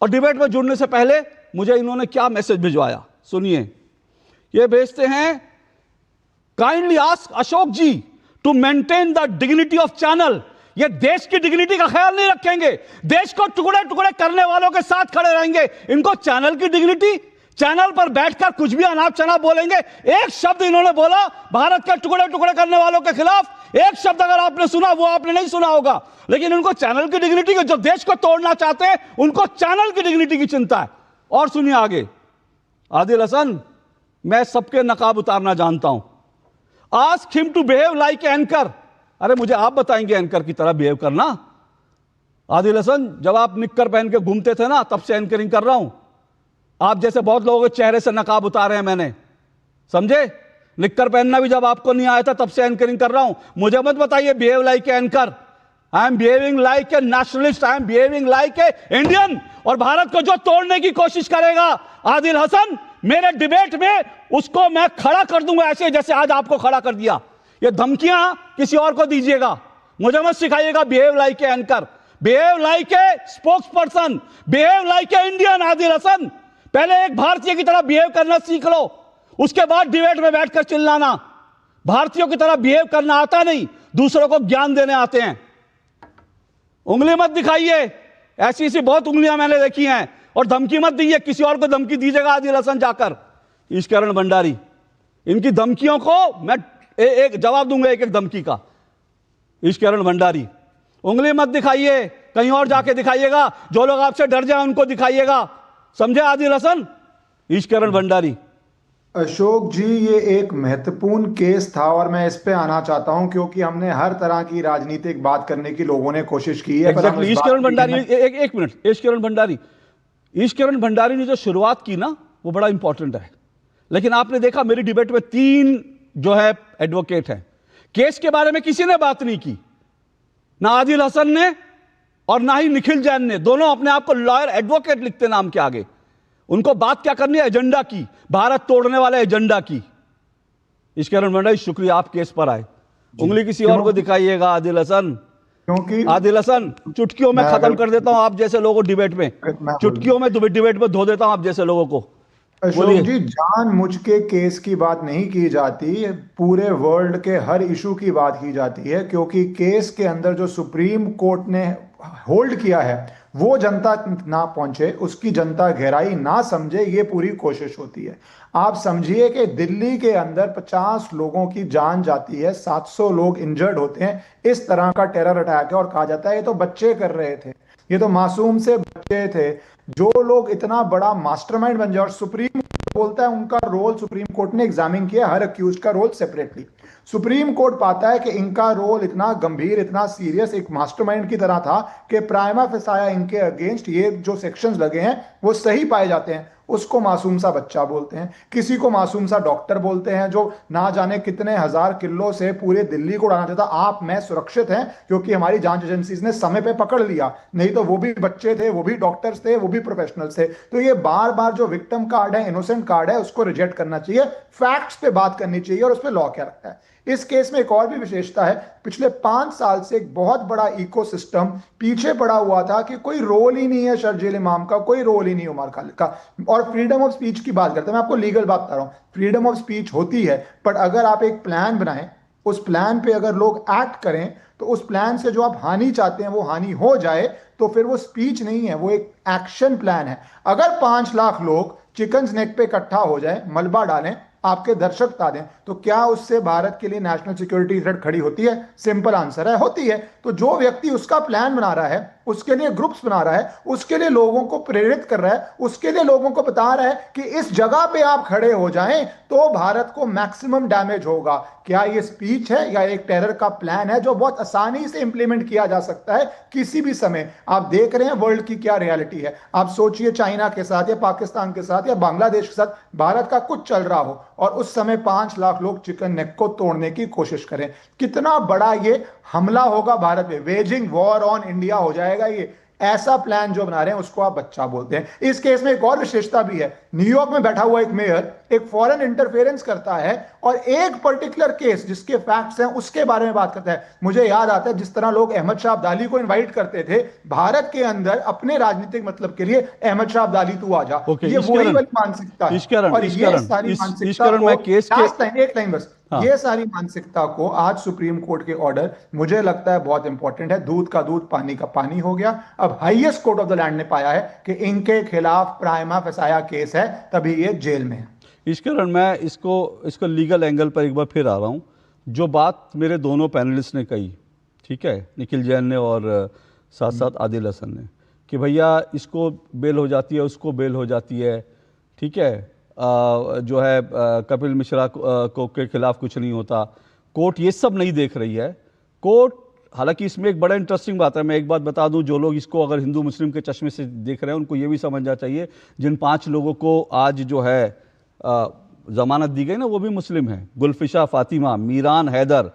Speaker 1: और डिबेट में जुड़ने से पहले मुझे इन्होंने क्या मैसेज भिजवाया सुनिए। ये भेजते हैं, kindly ask Ashok ji to maintain the dignity of channel. ये देश की डिग्निटी का ख्याल नहीं रखेंगे, देश को टुकड़े टुकड़े करने वालों के साथ खड़े रहेंगे। इनको चैनल की डिग्निटी, चैनल पर बैठकर कुछ भी अनाप शनाप बोलेंगे। एक शब्द इन्होंने बोला भारत के टुकड़े टुकड़े करने वालों के खिलाफ, एक शब्द अगर आपने सुना वो आपने नहीं सुना होगा, लेकिन उनको चैनल की डिग्निटी, जो देश को तोड़ना चाहते हैं उनको चैनल की डिग्निटी की चिंता है। और सुनिए आगे, आदिल हसन, मैं सबके नकाब उतारना जानता हूं। Ask him to behave like anchor. अरे मुझे आप बताएंगे एंकर की तरह बिहेव करना? आदिल हसन, जब आप निक्कर पहन के घूमते थे ना, तब से एंकरिंग कर रहा हूं। आप जैसे बहुत लोगों के चेहरे से नकाब उतारे हैं मैंने, समझे? निक्कर पहनना भी जब आपको नहीं आया था तब से एंकरिंग कर रहा हूं। मुझे मत बताइए behave like a anchor. I am behaving like a nationalist, I am behaving like a Indian. और भारत को जो तोड़ने की कोशिश करेगा आदिल हसन, मेरे डिबेट में उसको मैं खड़ा कर दूंगा, ऐसे जैसे आज आपको खड़ा कर दिया। ये धमकियां किसी और को दीजिएगा, मुझे मत सिखाइएगा behave like a anchor, behave like a spokesperson, behave like a Indian. Adil Hasan, पहले एक भारतीय की तरह बिहेव करना सीख लो, उसके बाद डिबेट में बैठकर चिल्लाना। भारतीयों की तरह बिहेव करना आता नहीं, दूसरों को ज्ञान देने आते हैं। उंगली मत दिखाइए, ऐसी ऐसी बहुत उंगलियां मैंने देखी हैं, और धमकी मत दीजिए, किसी और को धमकी दीजिएगा आदिल हसन जाकर। ईशकरण भंडारी, इनकी धमकियों को मैं एक जवाब दूंगा, एक एक धमकी का। ईशकरण भंडारी, उंगली मत दिखाइए, कहीं और जाके दिखाइएगा, जो लोग आपसे डर जाए उनको दिखाइएगा, समझे आदिल हसन? ईशकरण भंडारी।
Speaker 15: अशोक जी, ये एक महत्वपूर्ण केस था और मैं इस पे आना चाहता हूं क्योंकि हमने हर तरह की राजनीतिक बात करने की लोगों ने कोशिश की है।
Speaker 1: ईशकरण भंडारी, एक मिनट, ईशकरण भंडारी, ईशकरण भंडारी ने जो शुरुआत की ना वो बड़ा इंपॉर्टेंट है, लेकिन आपने देखा मेरी डिबेट में 3 जो है एडवोकेट हैं, केस के बारे में किसी ने बात नहीं की, ना आदिल हसन ने और ना ही निखिल जैन ने। दोनों अपने आप को लॉयर एडवोकेट लिखते नाम के आगे। उनको बात क्या करनी है? एजेंडा की, भारत तोड़ने वाले एजेंडा की। ईशकरण भंडारी, शुक्रिया आप केस पर आए। उंगली किसी और को दिखाइएगा आदिल हसन, क्योंकि आदिल हसन चुटकियों में खत्म कर देता हूं आप जैसे लोगों को डिबेट में, चुटकियों में डिबेट में धो देता हूं आप जैसे लोगों को।
Speaker 15: अशोक जी, जानबूझ के केस की बात नहीं की जाती, पूरे वर्ल्ड के हर इशू की बात की जाती है, क्योंकि केस के अंदर जो सुप्रीम कोर्ट ने होल्ड किया है वो जनता ना पहुंचे, उसकी जनता गहराई ना समझे, ये पूरी कोशिश होती है। आप समझिए कि दिल्ली के अंदर 50 लोगों की जान जाती है, 700 लोग इंजर्ड होते हैं, इस तरह का टेरर अटैक है, और कहा जाता है ये तो बच्चे कर रहे थे, ये तो मासूम से बच्चे थे। जो लोग इतना बड़ा मास्टरमाइंड बन जाए, और सुप्रीम कोर्ट बोलता है उनका रोल, सुप्रीम कोर्ट ने एग्जामिन किया हर अक्यूज का रोल सेपरेटली। सुप्रीम कोर्ट पाता है कि इनका रोल इतना गंभीर, इतना सीरियस, एक मास्टरमाइंड की तरह था कि प्राइमा फेसाया इनके अगेंस्ट ये जो सेक्शंस लगे हैं वो सही पाए जाते हैं, उसको मासूम सा बच्चा बोलते हैं। किसी को मासूम सा डॉक्टर बोलते हैं जो ना जाने कितने हजार किलो से पूरे दिल्ली को उड़ाना चाहता। आप मैं सुरक्षित हैं क्योंकि हमारी जांच एजेंसीज ने समय पे पकड़ लिया, नहीं तो वो भी बच्चे थे, वो भी डॉक्टर्स थे, वो भी प्रोफेशनल्स थे। तो ये बार बार जो विक्टिम कार्ड है, इनोसेंट कार्ड है, उसको रिजेक्ट करना चाहिए, फैक्ट्स पे बात करनी चाहिए, और उस पर लॉ क्या रखता है। इस केस में एक और भी विशेषता है, पिछले 5 साल से एक बहुत बड़ा इकोसिस्टम पीछे पड़ा हुआ था कि कोई रोल ही नहीं है शर्जील इमाम का, कोई रोल ही नहीं उमर खालिद का। और फ्रीडम ऑफ स्पीच की बात करते हैं, मैं आपको लीगल बात बता रहा हूं, फ्रीडम ऑफ स्पीच होती है, बट अगर आप एक प्लान बनाएं, उस प्लान पे अगर लोग एक्ट करें, तो उस प्लान से जो आप हानि चाहते हैं वो हानि हो जाए, तो फिर वो स्पीच नहीं है, वो एक एक्शन प्लान है। अगर 5 लाख लोग चिकन नेक पे इकट्ठा हो जाए, मलबा डालें, आपके दर्शक बता दें, तो क्या उससे भारत के लिए नेशनल सिक्योरिटी थ्रेट खड़ी होती है? सिंपल आंसर है, होती है। तो जो व्यक्ति उसका प्लान बना रहा है, उसके लिए ग्रुप्स बना रहा है, उसके लिए लोगों को प्रेरित कर रहा है, उसके लिए लोगों को बता रहा है कि इस जगह पे आप खड़े हो जाएं तो भारत को मैक्सिमम डैमेज होगा। क्या ये स्पीच है या एक टेरर का प्लान है जो बहुत आसानी से इंप्लीमेंट किया जा सकता है किसी भी समय? आप देख रहे हैं वर्ल्ड की क्या रियलिटी है। आप सोचिए चाइना के साथ या पाकिस्तान के साथ या बांग्लादेश के साथ भारत का कुछ चल रहा हो और उस समय 5 लाख लोग चिकन नेक को तोड़ने की कोशिश करें, कितना बड़ा ये हमला होगा भारत में, वेजिंग वॉर ऑन इंडिया हो जाएगा। ये ऐसा प्लान जो बना रहे हैं उसको आप बच्चा बोलते हैं। इस केस में एक और विशेषता भी है, न्यूयॉर्क में बैठा हुआ एक मेयर एक फॉरेन इंटरफेरेंस करता है और एक पर्टिकुलर केस जिसके फैक्ट्स हैं उसके बारे में बात करता है। मुझे याद आता है जिस तरह लोग अहमद शाह अब्दाली को इनवाइट करते थे भारत के अंदर अपने राजनीतिक मतलब के लिए, अहमद शाह अब्दाली तू आ जा, ये वही वाली मानसिकता है। और ये सारी मानसिकता एक लाइन बस, ये सारी मानसिकता को आज सुप्रीम कोर्ट के ऑर्डर, मुझे लगता है बहुत इंपॉर्टेंट है, दूध का दूध पानी का पानी हो गया। अब highest court of the land ने पाया है कि इनके खिलाफ प्राइमा फेसाया केस है, तभी ये जेल में है।
Speaker 1: ईशकरण, मैं इसको लीगल एंगल पर एक बार फिर आ रहा हूँ। जो बात मेरे दोनों पैनलिस्ट ने कही, ठीक है, निखिल जैन ने और साथ साथ आदिल हसन ने, कि भैया इसको बेल हो जाती है, उसको बेल हो जाती है, ठीक है, जो है कपिल मिश्रा को के खिलाफ कुछ नहीं होता, कोर्ट ये सब नहीं देख रही है। कोर्ट, हालांकि इसमें एक बड़ा इंटरेस्टिंग बात है, मैं एक बात बता दूं, जो लोग इसको अगर हिंदू मुस्लिम के चश्मे से देख रहे हैं उनको ये भी समझना चाहिए, जिन 5 लोगों को आज जो है जमानत दी गई ना वो भी मुस्लिम हैं, गुलफिशा फातिमा, मीरान हैदर,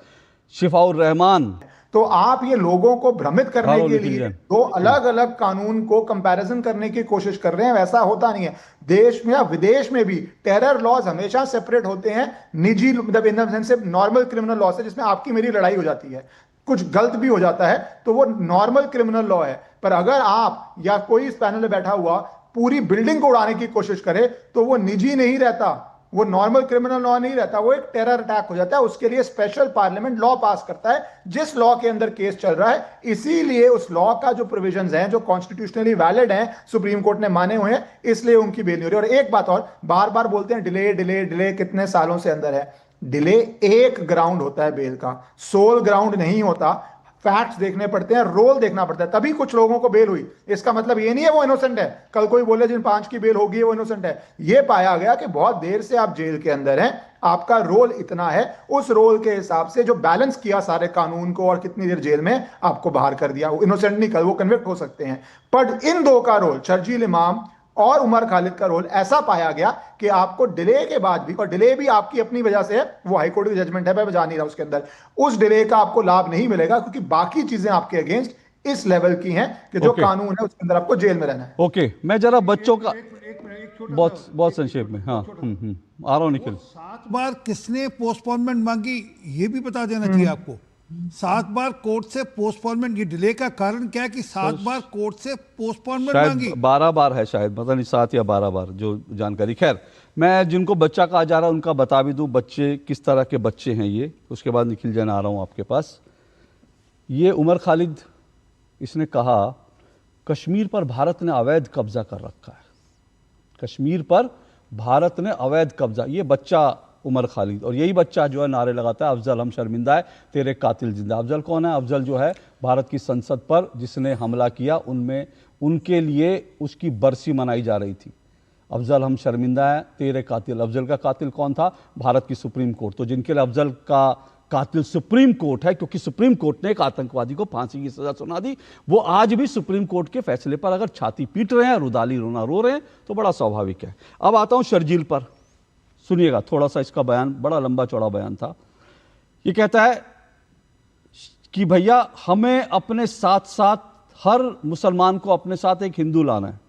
Speaker 1: शिफाउर रहमान।
Speaker 15: तो आप ये लोगों को भ्रमित करने के लिए 2 अलग अलग कानून को कंपैरिजन करने की कोशिश कर रहे हैं, वैसा होता नहीं है। देश में या विदेश में भी टेरर लॉज हमेशा सेपरेट होते हैं, निजी मतलब इन द सेंस से नॉर्मल क्रिमिनल लॉ से जिसमें आपकी मेरी लड़ाई हो जाती है। कुछ गलत भी हो जाता है तो वो नॉर्मल क्रिमिनल लॉ है। पर अगर आप या कोई इस पैनल में बैठा हुआ पूरी बिल्डिंग को उड़ाने की कोशिश करे तो वो निजी नहीं रहता, वो नॉर्मल क्रिमिनल लॉ नहीं रहता, वो एक टेरर अटैक हो जाता है। उसके लिए स्पेशल पार्लियामेंट लॉ पास करता है जिस लॉ के अंदर केस चल रहा है। इसीलिए उस लॉ का जो प्रोविजंस हैं जो कॉन्स्टिट्यूशनली वैलिड हैं, सुप्रीम कोर्ट ने माने हुए हैं, इसलिए उनकी बेल नहीं हो रही। और एक बात और, बार बार बोलते हैं डिले डिले डिले, कितने सालों से अंदर है। डिले एक ग्राउंड होता है बेल का, सोल ग्राउंड नहीं होता। फैक्ट्स देखने पड़ते हैं, रोल देखना पड़ता है, तभी कुछ लोगों को बेल हुई। इसका मतलब ये नहीं है वो इनोसेंट है। कल कोई बोले जिन 5 की बेल होगी वो इनोसेंट है। ये पाया गया कि बहुत देर से आप जेल के अंदर हैं, आपका रोल इतना है, उस रोल के हिसाब से जो बैलेंस किया सारे कानून को और कितनी देर जेल में आपको बाहर कर दिया। वो इनोसेंट नहीं, कल वो कन्विक्ट हो सकते हैं। पर इन दो का रोल, शर्जील इमाम और उमर खालिद का रोल, ऐसा पाया गया कि आपको डिले के बाद भी, और डिले भी आपकी अपनी वजह से है, वो हाईकोर्ट की जजमेंट है, मैं जा नहीं रहा उसके अंदर, उस डिले का आपको लाभ नहीं मिलेगा क्योंकि बाकी चीजें आपके अगेंस्ट इस लेवल की हैं कि जो कानून है उसके अंदर आपको जेल में रहना है।
Speaker 1: ओके, मैं जरा बच्चों का बहुत संक्षेप में, हाँ आ रहा हूं निखिल।
Speaker 11: 7 बार किसने पोस्टपोनमेंट मांगी ये भी बता देना चाहिए आपको। 7 बार कोर्ट से पोस्टपोनमेंट, ये डिले का कारण क्या है कि 7 बार कोर्ट से पोस्टपोनमेंट मांगी।
Speaker 1: शायद 12 बार है, शायद पता नहीं 7 या 12 बार जो जानकारी। खैर, मैं जिनको बच्चा कहा जा रहा है उनका बता भी दूं, बच्चे किस तरह के बच्चे हैं ये। उसके बाद निखिल जैन आ रहा हूं आपके पास। ये उमर खालिद, इसने कहा कश्मीर पर भारत ने अवैध कब्जा कर रखा है, कश्मीर पर भारत ने अवैध कब्जा। ये बच्चा उमर खालिद, और यही बच्चा जो है नारे लगाता है अफजल हम शर्मिंदा है तेरे कातिल जिंदा। अफजल कौन है? अफजल जो है भारत की संसद पर जिसने हमला किया, उनमें उनके लिए उसकी बरसी मनाई जा रही थी। अफजल हम शर्मिंदा है तेरे कातिल। अफजल का कातिल कौन था? भारत की सुप्रीम कोर्ट। तो जिनके लिए अफजल का कातिल सुप्रीम कोर्ट है, क्योंकि सुप्रीम कोर्ट ने एक आतंकवादी को फांसी की सजा सुना दी, वो आज भी सुप्रीम कोर्ट के फैसले पर अगर छाती पीट रहे हैं, रुदाली रोना रो रहे हैं, तो बड़ा स्वाभाविक है। अब आता हूं शर्जील पर, सुनिएगा थोड़ा सा इसका बयान, बड़ा लंबा चौड़ा बयान था। ये कहता है कि भैया हमें अपने साथ साथ हर मुसलमान को अपने साथ एक हिंदू लाना है,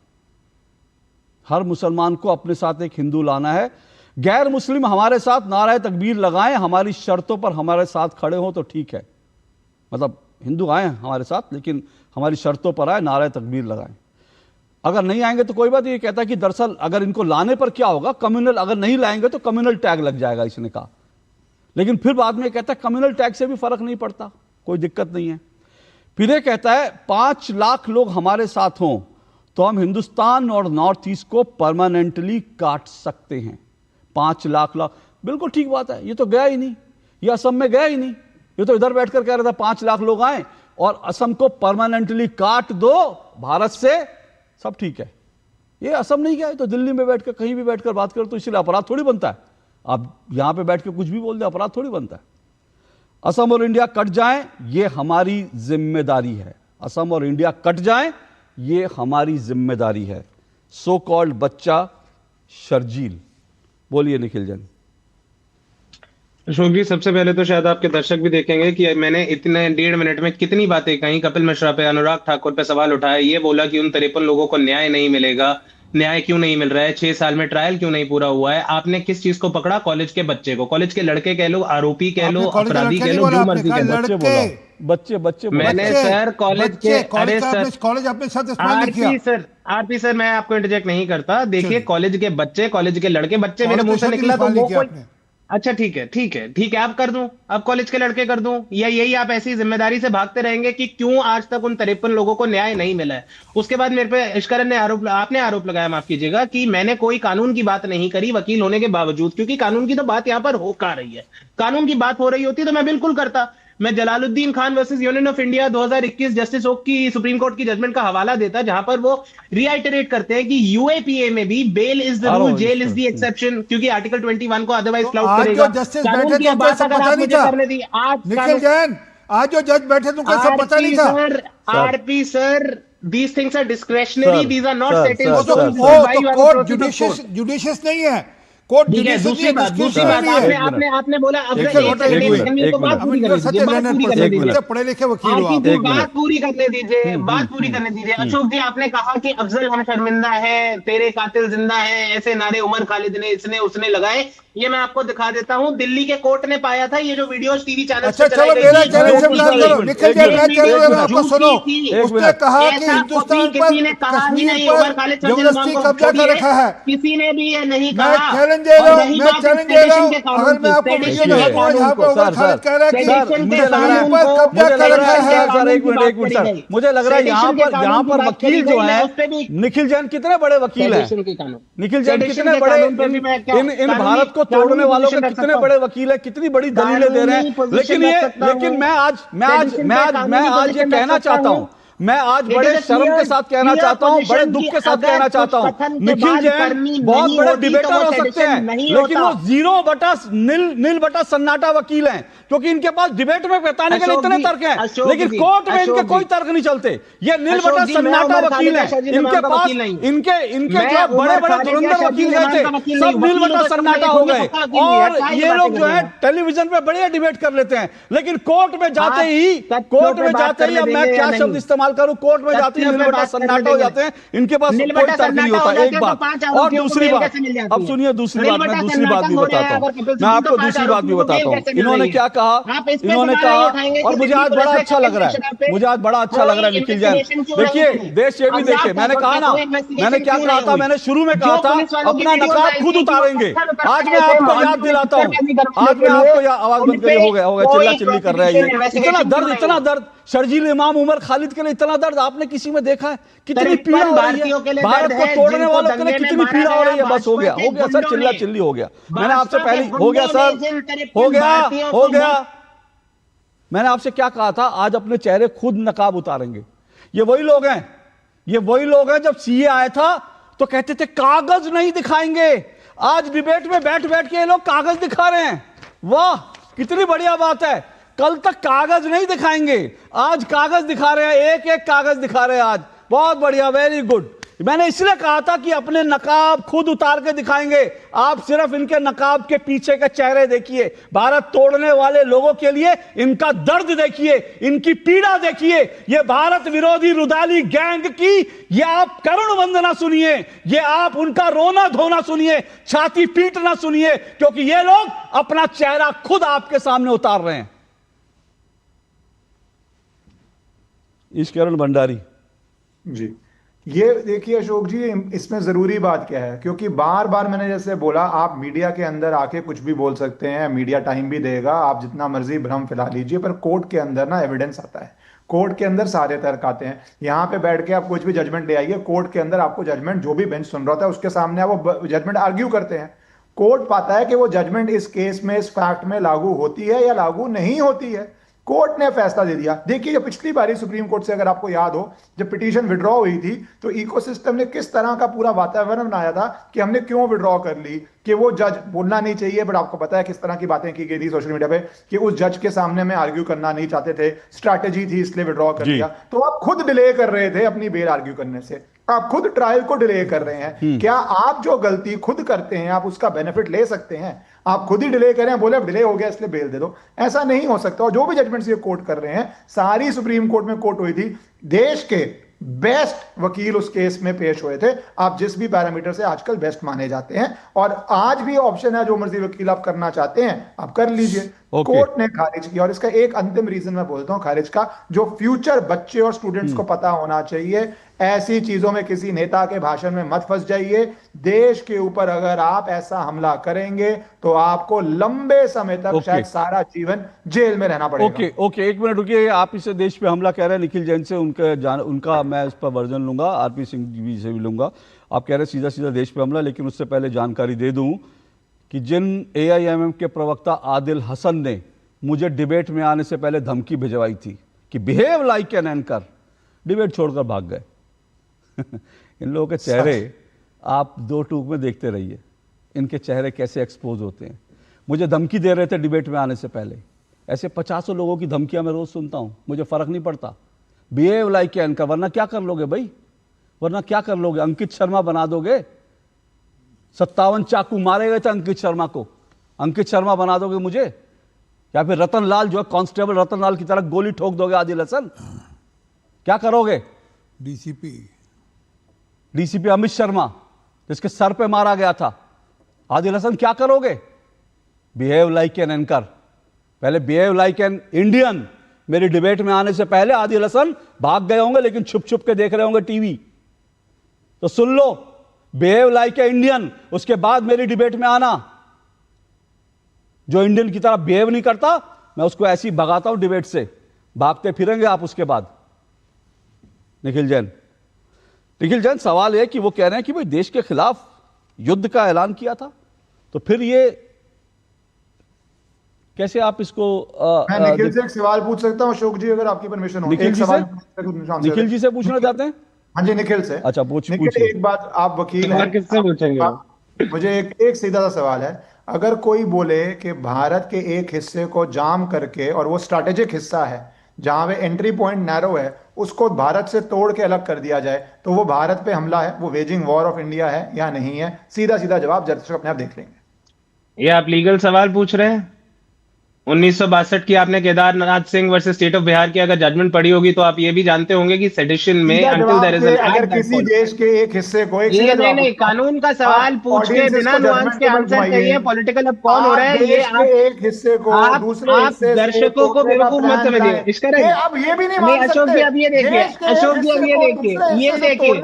Speaker 1: हर मुसलमान को अपने साथ एक हिंदू लाना है। गैर मुस्लिम हमारे साथ नारे तकबीर लगाएं, हमारी शर्तों पर हमारे साथ खड़े हो तो ठीक है। मतलब हिंदू आए हमारे साथ लेकिन हमारी शर्तों पर आए, नारे तकबीर लगाएं। अगर नहीं आएंगे तो कोई बात। ये कहता है कि दरअसल अगर इनको लाने पर क्या होगा, कम्युनल, अगर नहीं लाएंगे तो कम्युनल टैग लग जाएगा, इसने कहा। लेकिन फिर बाद में कहता है कम्युनल टैग से भी फर्क नहीं पड़ता, कोई दिक्कत नहीं है। फिर ये कहता है 5 लाख लोग हमारे साथ हों तो हम हिंदुस्तान और नॉर्थ ईस्ट को परमानेंटली काट सकते हैं। 5 लाख। बिल्कुल ठीक बात है। ये तो गया ही नहीं, ये असम में गया ही नहीं। ये तो इधर बैठकर कह रहा था 5 लाख लोग आए और असम को परमानेंटली काट दो भारत से, सब ठीक है। ये असम नहीं गया, तो दिल्ली में बैठकर कहीं भी बैठकर बात करो तो इसलिए अपराध थोड़ी बनता है। आप यहां पे बैठ के कुछ भी बोल दे, अपराध थोड़ी बनता है। असम और इंडिया कट जाएं, ये हमारी जिम्मेदारी है। असम और इंडिया कट जाएं, ये हमारी जिम्मेदारी है। सो कॉल्ड बच्चा शर्जील। बोलिए निखिल जैन।
Speaker 10: अशोक जी, सबसे पहले तो शायद आपके दर्शक भी देखेंगे कि मैंने इतने 1.5 मिनट में कितनी बातें कही। कपिल मिश्रा पे, अनुराग ठाकुर पे सवाल उठाया, ये बोला कि उन 53 लोगों को न्याय नहीं मिलेगा। न्याय क्यों नहीं मिल रहा है? 6 साल में ट्रायल क्यों नहीं पूरा हुआ है? आपने किस चीज को पकड़ा? कॉलेज के बच्चे को, कॉलेज के लड़के कह लो, आरोपी कह लो, अपराधी कह लो, जो मर्जी कह लो।
Speaker 1: बच्चे
Speaker 10: मैंने सर कॉलेज के, अरे सर
Speaker 11: कॉलेज अपने साथ इस्तेमाल किया।
Speaker 10: आरपी सर, मैं आपको इंटरजेक्ट नहीं करता। देखिए, कॉलेज के बच्चे, कॉलेज के लड़के, बच्चे मेरे मुंह से निकला तो वो कोई, अच्छा ठीक है, आप कर दूं, अब कॉलेज के लड़के कर दूं, या यही आप ऐसी जिम्मेदारी से भागते रहेंगे कि क्यों आज तक उन 53 लोगों को न्याय नहीं मिला है? उसके बाद मेरे पे इश्करन ने आपने आरोप लगाया, माफ कीजिएगा, कि मैंने कोई कानून की बात नहीं करी वकील होने के बावजूद, क्योंकि कानून की तो बात यहां पर हो का रही है। कानून की बात हो रही होती तो मैं बिल्कुल करता। मैं Jalaluddin Khan versus union of India 2021 justice Oka की सुप्रीम कोर्ट की जजमेंट का हवाला देता, जहां पर वो रिआइटरेट करते हैं कि यूएपीए में भी bail is the rule, jail is the exception, क्योंकि आर्टिकल 21 को अदरवाइज फ्लाउट करेगा।
Speaker 11: जस्टिस बैठे थे उनको सब पता नहीं था। निखिल जैन, आज जो जज बैठे थे उनको सब पता नहीं था।
Speaker 10: RP sir, these things are discretionary, these are not set in
Speaker 11: stone। Court judicious नहीं है, कोर्ट
Speaker 16: ठीक है, दूसरी बात आपने बोला बात पूरी करने दीजिए,
Speaker 11: पढ़े लिखे वकील हो,
Speaker 16: बात पूरी करने दीजिए, बात पूरी करने दीजिए। अशोक जी, आपने कहा कि अफजल हम शर्मिंदा है, तेरे कातिल जिंदा है, ऐसे नारे उमर खालिद ने इसने उसने लगाए। ये मैं आपको दिखा देता हूँ, दिल्ली के कोर्ट ने पाया था ये जो वीडियो टीवी चैनल
Speaker 11: अच्छा चलो मेरा चैनल से बात करो, निखिल जी मैं चैनल आपको सुनो, उसने कहा कि हिंदुस्तान पर कश्मीर पर जबरदस्ती कब्जा कर रखा है,
Speaker 16: किसी ने भी ये नहीं
Speaker 11: मैं
Speaker 16: कहा।
Speaker 11: चैलेंज दे रहा हूँ, मैं चैलेंज दे रहा हूँ। अगर मैं आपको वीडियो दिखाऊंगा जहाँ पे उमर खालिद कह रहा है कि मुझे लग रहा है पर कब्जा कर रखा है।
Speaker 1: सर एक मिनट सर, मुझे लग रहा है यहाँ पर वकील जो है निखिल जैन कितने बड़े वकील हैं, निखिल जैन कितने बड़े इन भारत को तोड़ने वालों के कितने बड़े वकील है, कितनी बड़ी दलीलें दे रहे हैं। लेकिन मैं आज ये कहना चाहता हूं, मैं आज बड़े शर्म के साथ कहना चाहता हूं, बड़े दुख के साथ कहना चाहता हूं, निखिल जैन बहुत बड़े डिबेटर हो सकते हैं, लेकिन वो 0/0 बटा सन्नाटा वकील हैं, क्योंकि इनके पास डिबेट में बताने के लिए इतने तर्क हैं, लेकिन कोर्ट में इनके कोई तर्क नहीं चलते। ये 0/0 सन्नाटा वकील हैं, इनके पास इनके जो बड़े बड़े धुरंधर वकील गए थे सब 0/0 सन्नाटा हो गए, और ये लोग जो है टेलीविजन पे बढ़िया डिबेट कर लेते हैं, लेकिन कोर्ट में जाते ही अब मैं क्या शब्द इस्तेमाल करूं, कोर्ट में जाते ही 0/0 सन्नाटा हो जाते हैं, इनके पास कोई तर्क नहीं होता। एक बात, और दूसरी बात, अब सुनिए दूसरी बात, मैं दूसरी बात भी बताता हूं, मैं आपको दूसरी बात भी बताता हूं। इन्होंने क्या कहा, इन्होंने कहा, और मुझे आज बड़ा अच्छा लग रहा है, मुझे आज बड़ा अच्छा लग रहा है निखिल जैन। देखिए देश ये भी देखिए, मैंने कहा ना, मैंने क्या कहा था, मैंने शुरू में कहा था अपना नकाब खुद उतारेंगे। आज मैं आपको याद दिलाता हूं, आज मैं आपको आवाज बंद करिए, हो गया चिल्ला चिल्ली कर रहा है ये, इतना दर्द शर्जील इमाम उमर खालिद के लिए, इतना दर्द आपने किसी में देखा है? कितनी पीड़ा हो रही है भारत को तोड़ने वालों के लिए, कितनी पीड़ा हो रही है। बस हो गया सर, चिल्ला चिल्ली हो गया। मैंने आपसे पहले हो गया सर, हो गया। मैंने आपसे क्या कहा था, आज अपने चेहरे खुद नकाब उतारेंगे। ये वही लोग हैं जब सीए आया था तो कहते थे कागज नहीं दिखाएंगे, आज डिबेट में बैठ के ये लोग कागज दिखा रहे हैं। वाह कितनी बढ़िया बात है, कल तक कागज नहीं दिखाएंगे, आज कागज दिखा रहे हैं, एक कागज दिखा रहे हैं आज। बहुत बढ़िया, वेरी गुड। मैंने इसलिए कहा था कि अपने नकाब खुद उतार के दिखाएंगे। आप सिर्फ इनके नकाब के पीछे के चेहरे देखिए, भारत तोड़ने वाले लोगों के लिए इनका दर्द देखिए, इनकी पीड़ा देखिए। ये भारत विरोधी रुदाली गैंग की ये आप करुण वंदना सुनिए, ये आप उनका रोना धोना सुनिए, छाती पीटना सुनिए, क्योंकि ये लोग अपना चेहरा खुद आपके सामने उतार रहे हैं। ईश्वरण भंडारी
Speaker 15: जी, ये देखिए अशोक जी, इसमें जरूरी बात क्या है, क्योंकि बार बार मैंने जैसे बोला, आप मीडिया के अंदर आके कुछ भी बोल सकते हैं, मीडिया टाइम भी देगा, आप जितना मर्जी भ्रम फैला लीजिए, पर कोर्ट के अंदर ना एविडेंस आता है, कोर्ट के अंदर सारे तर्क आते हैं। यहाँ पे बैठ के आप कुछ भी जजमेंट ले आइए, कोर्ट के अंदर आपको जजमेंट जो भी बेंच सुन रहा था उसके सामने आप वो जजमेंट आर्ग्यू करते हैं। कोर्ट पाता है कि वो जजमेंट इस केस में, इस फैक्ट में लागू होती है या लागू नहीं होती है। कोर्ट ने फैसला दे दिया। देखिए पिछली बारी सुप्रीम कोर्ट से अगर आपको याद हो, जब पिटीशन विड्रॉ हुई थी तो इकोसिस्टम ने किस तरह का पूरा वातावरण बनाया था कि हमने क्यों विड्रॉ कर ली, कि वो जज बोलना नहीं चाहिए, बट आपको पता है किस तरह की बातें की गई थी सोशल मीडिया पे कि उस जज के सामने में आर्ग्यू करना नहीं चाहते थे, स्ट्रैटेजी थी इसलिए विड्रॉ कर दिया। तो आप खुद डिले कर रहे थे अपनी बेल आर्ग्यू करने से, आप खुद ट्रायल को डिले कर रहे हैं। क्या आप जो गलती खुद करते हैं आप उसका बेनिफिट ले सकते हैं? आप खुद ही डिले करें, बोले अब डिले हो गया इसलिए बेल दे दो, ऐसा नहीं हो सकता। और जो भी जजमेंट्स ये कोर्ट कर रहे हैं, सारी सुप्रीम कोर्ट में कोर्ट हुई थी, देश के बेस्ट वकील उस केस में पेश हुए थे। आप जिस भी पैरामीटर से आजकल बेस्ट माने जाते हैं, और आज भी ऑप्शन है, जो मर्जी वकील आप करना चाहते हैं आप कर लीजिए। कोर्ट ने खारिज किया, और इसका एक अंतिम रीजन मैं बोलता हूं खारिज का, जो फ्यूचर बच्चे और स्टूडेंट्स को पता होना चाहिए, ऐसी चीजों में किसी नेता के भाषण में मत फंस जाइए। देश के ऊपर अगर आप ऐसा हमला करेंगे तो आपको लंबे समय तक शायद सारा जीवन जेल में रहना पड़ेगा।
Speaker 1: ओके, एक मिनट रुकिए। आप इसे देश पे हमला कह रहे हैं, निखिल जैन से उनका मैं इस पर वर्जन लूंगा, आरपी सिंह जी से भी लूंगा। आप कह रहे हैं सीधा देश पे हमला, लेकिन उससे पहले जानकारी दे दूं कि जिन AIMM के प्रवक्ता आदिल हसन ने मुझे डिबेट में आने से पहले धमकी भिजवाई थी कि behave like an anchor, debate छोड़कर भाग गए। इन लोगों के चेहरे आप 2 टूक में देखते रहिए, इनके चेहरे कैसे एक्सपोज होते हैं। मुझे धमकी दे रहे थे डिबेट में आने से पहले, ऐसे 50 लोगों की धमकियां मैं रोज सुनता हूं, मुझे फर्क नहीं पड़ता। बिहेव लाइक एन एंकर, वरना क्या कर लोगे भाई, वरना क्या कर लोगे? अंकित शर्मा बना दोगे? 57 चाकू मारे गए थे अंकित शर्मा को। अंकित शर्मा बना दोगे मुझे, या फिर रतन लाल जो है कांस्टेबल रतन लाल की तरह गोली ठोक दोगे आदिल हसन? क्या करोगे? डीसीपी अमित शर्मा जिसके सर पे मारा गया था, आदिल हसन क्या करोगे? बिहेव लाइक एन एंकर, पहले बिहेव लाइक एन इंडियन। मेरी डिबेट में आने से पहले आदिल हसन भाग गए होंगे, लेकिन छुप छुप के देख रहे होंगे टीवी। तो सुन लो, बिहेव लाइक ए इंडियन, उसके बाद मेरी डिबेट में आना। जो इंडियन की तरह बिहेव नहीं करता, मैं उसको ऐसे ही भगाता हूं डिबेट से, भागते फिरेंगे आप उसके बाद। निखिल जैन सवाल यह कि वो कह रहे हैं कि भाई देश के खिलाफ युद्ध का ऐलान किया था, तो फिर ये कैसे आप इसको
Speaker 15: मैं निखिल से एक सवाल पूछ सकता हूं अशोक जी, अगर आपकी परमिशन हो?
Speaker 1: निखिल जी से पूछना चाहते हैं?
Speaker 15: हाँ जी, निखिल से।
Speaker 1: अच्छा
Speaker 15: निखिल, एक बात, आप वकील हैं,
Speaker 10: किससे पूछेंगे?
Speaker 15: मुझे एक सीधा सा सवाल है। अगर कोई बोले कि भारत के एक हिस्से को जाम करके, और वो स्ट्रैटेजिक हिस्सा है जहां पे एंट्री पॉइंट नैरो है, उसको भारत से तोड़ के अलग कर दिया जाए, तो वो भारत पे हमला है, वो वेजिंग वॉर ऑफ इंडिया है या नहीं है? सीधा सीधा जवाब दर्शक अपने आप देख लेंगे।
Speaker 10: ये आप लीगल सवाल पूछ रहे हैं? 1962 की आपने Kedarnath Singh versus state of Bihar की अगर जजमेंट पढ़ी होगी तो आप ये भी जानते होंगे कि सेडिशन में until there is an act
Speaker 15: अगर किसी देश के एक हिस्से को
Speaker 16: नहीं, कानून का सवाल पूछ के बिना नुआंस के आंसर चाहिए। पॉलिटिकल अब कौन हो रहा है ये? आप
Speaker 15: एक हिस्से को दूसरे हिस्से से
Speaker 16: दर्शकों को बेवकूफ मत समझिए। इसका
Speaker 15: अब ये भी नहीं,
Speaker 16: अशोक जी अब ये देखिए, अशोक जी अब ये देखिए,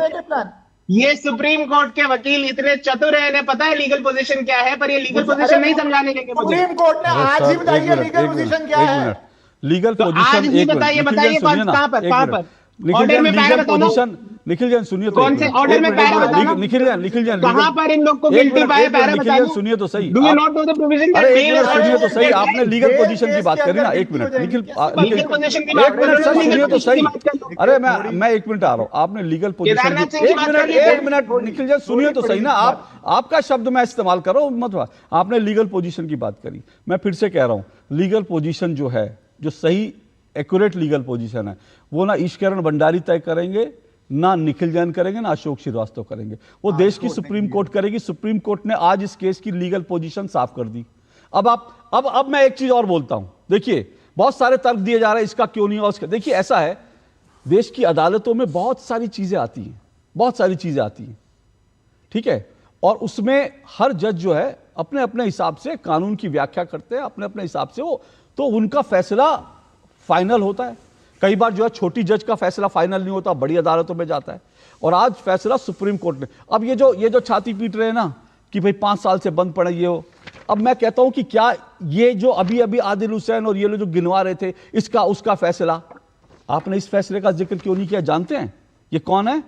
Speaker 16: ये सुप्रीम कोर्ट के वकील इतने चतुर है, इन्हें पता है लीगल पोजीशन क्या है, पर ये लीगल पोजीशन नहीं समझाने देंगे मुझे।
Speaker 15: सुप्रीम कोर्ट ने आज ही बताइए लीगल पोजीशन क्या है।
Speaker 1: लीगल
Speaker 16: पोजीशन आज ही बताइए कहां पर ऑर्डर में पैरा बताओ।
Speaker 1: निखिल जैन सुनिए तो,
Speaker 16: कौन से ऑर्डर में पैरा बताओ?
Speaker 1: निखिल जैन
Speaker 16: कहां पर इन लोग को गिल्टी पाए पैरा बताओ।
Speaker 1: सुनिए तो सही,
Speaker 16: do you not know the provision?
Speaker 1: अरे एक मिनट सुनिए तो सही, आपने लीगल पोजीशन की बात करी ना। एक मिनट निखिल, एक मिनट सर सुनिए तो सही। अरे मैं 1 मिनट आ रहा हूँ। आपने लीगल पोजीशन, एक मिनट निखिल जैन सुनिए तो सही ना। आपका शब्द मैं इस्तेमाल करो मत। आपने लीगल पोजीशन की बात करी, मैं फिर से कह रहा हूँ, लीगल पोजीशन जो है, जो सही एक्यूरेट लीगल पोजीशन है, वो ना ईश्वरण भंडारी तय करेंगे, ना निखिल जैन करेंगे, ना अशोक श्रीवास्तव करेंगे, वो देश की सुप्रीम कोर्ट करेगी। सुप्रीम कोर्ट ने आज इस केस की लीगल पोजीशन साफ कर दी। अब मैं एक चीज और बोलता हूं। देखिए, बहुत सारे तर्क दिए जा रहे हैं, इसका क्यों नहीं हुआ, उसका। देखिए, ऐसा है, देश की अदालतों में बहुत सारी चीजें आती हैं, बहुत सारी चीजें आती हैं, ठीक है, और उसमें हर जज जो है अपने अपने हिसाब से कानून की व्याख्या करते हैं, अपने अपने हिसाब से वो, तो उनका फैसला फाइनल होता है। कई बार जो है छोटी जज का फैसला फाइनल नहीं होता, बड़ी अदालतों में जाता है, और आज फैसला सुप्रीम कोर्ट ने। अब ये जो छाती पीट रहे हैं ना कि भाई 5 साल से बंद पड़े ये हो, अब मैं कहता हूं कि क्या ये जो अभी अभी आदिल हुसैन और ये लोग जो गिनवा रहे थे, इसका उसका फैसला, आपने इस फैसले का जिक्र क्यों नहीं किया? जानते हैं ये कौन है?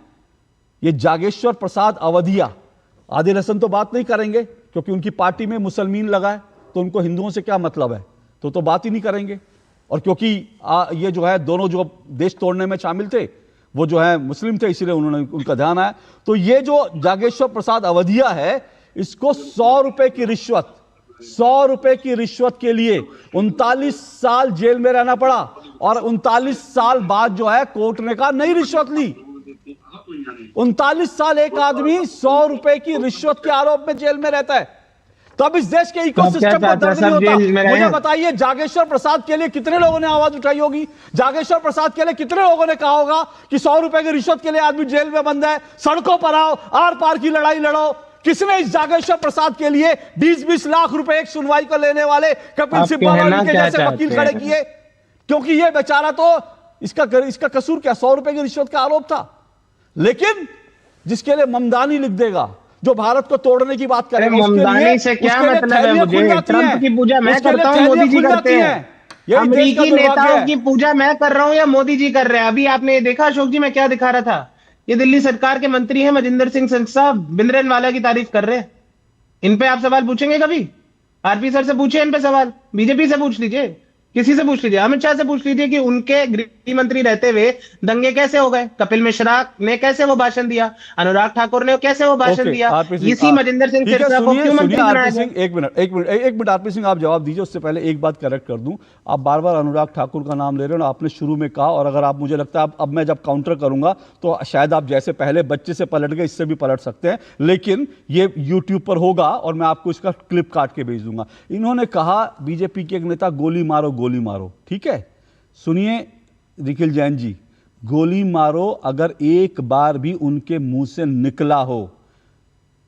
Speaker 1: ये जागेश्वर प्रसाद अवधिया। आदिल हसन तो बात नहीं करेंगे क्योंकि उनकी पार्टी में मुसलमान लगा है, तो उनको हिंदुओं से क्या मतलब है, तो बात ही नहीं करेंगे। और क्योंकि ये जो है दोनों जो देश तोड़ने में शामिल थे वो जो है मुस्लिम थे, इसलिए उनका ध्यान आया। तो ये जो जागेश्वर प्रसाद अवधिया है, इसको 100 रुपए की रिश्वत, 100 रुपए की रिश्वत के लिए 39 साल जेल में रहना पड़ा, और 39 साल बाद जो है कोर्ट ने कहा नहीं रिश्वत ली। 39 साल एक आदमी 100 रुपए की रिश्वत के आरोप में जेल में रहता है, तब इस देश के इकोसिस्टम को दर्द नहीं होता। मुझे बताइए, जागेश्वर प्रसाद के लिए कितने लोगों ने आवाज उठाई होगी? जागेश्वर प्रसाद के लिए कितने लोगों ने कहा होगा कि 100 रुपए की रिश्वत के लिए आदमी जेल में बंद है, सड़कों पर आओ, आर पार की लड़ाई लड़ो? किसने इस जागेश्वर प्रसाद के लिए 20-20 लाख रुपए एक सुनवाई को लेने वाले कपिल सिब्बल के जैसे वकील खड़े किए? क्योंकि ये बेचारा तो इसका कसूर क्या? 100 रुपए की रिश्वत का आरोप था। लेकिन जिसके लिए ममदानी लिख देगा, जो भारत को तोड़ने की बात करेगा,
Speaker 16: ममदानी से क्या मतलब है? मुझे ट्रंप की पूजा मैं करता हूं, मोदी जी करते हैं। अमेरिकी नेताओं की पूजा मैं कर रहा हूं या मोदी जी कर रहे हैं? अभी आपने ये देखा अशोक जी, मैं क्या दिखा रहा था? ये दिल्ली सरकार के मंत्री हैं मजिंदर सिंह संत साहब, भिंद्रनवाला की तारीफ कर रहे हैं। इन पे आप सवाल पूछेंगे कभी? आरपी सर से पूछे इन पे सवाल, बीजेपी से पूछ लीजिए। किसी से पूछ लीजिए, अमित शाह से पूछ लीजिए कि उनके गृह मंत्री रहते हुए दंगे कैसे हो गए, कपिल मिश्रा ने कैसे वो भाषण दिया, अनुराग ठाकुर ने कैसे वो भाषण दिया, इसी मजिंदर सिंह सिरसा को क्यों मंत्री बनाया गया?
Speaker 1: एक मिनट आरपी सिंह, आप जवाब दीजिए। उससे पहले एक बात करेक्ट कर दूं, आप बार बार अनुराग ठाकुर का नाम ले रहे हो ना, आपने शुरू में कहा, और अगर आप, मुझे लगता है अब मैं जब काउंटर करूंगा तो शायद आप जैसे पहले बच्चे से पलट गए, इससे भी पलट सकते हैं, लेकिन ये यूट्यूब पर होगा और मैं आपको इसका क्लिप काट के भेज दूंगा। इन्होंने कहा बीजेपी के एक नेता, गोली मारो, ठीक है? सुनिए निखिल जैन जी, गोली मारो अगर एक बार भी उनके मुंह से निकला हो,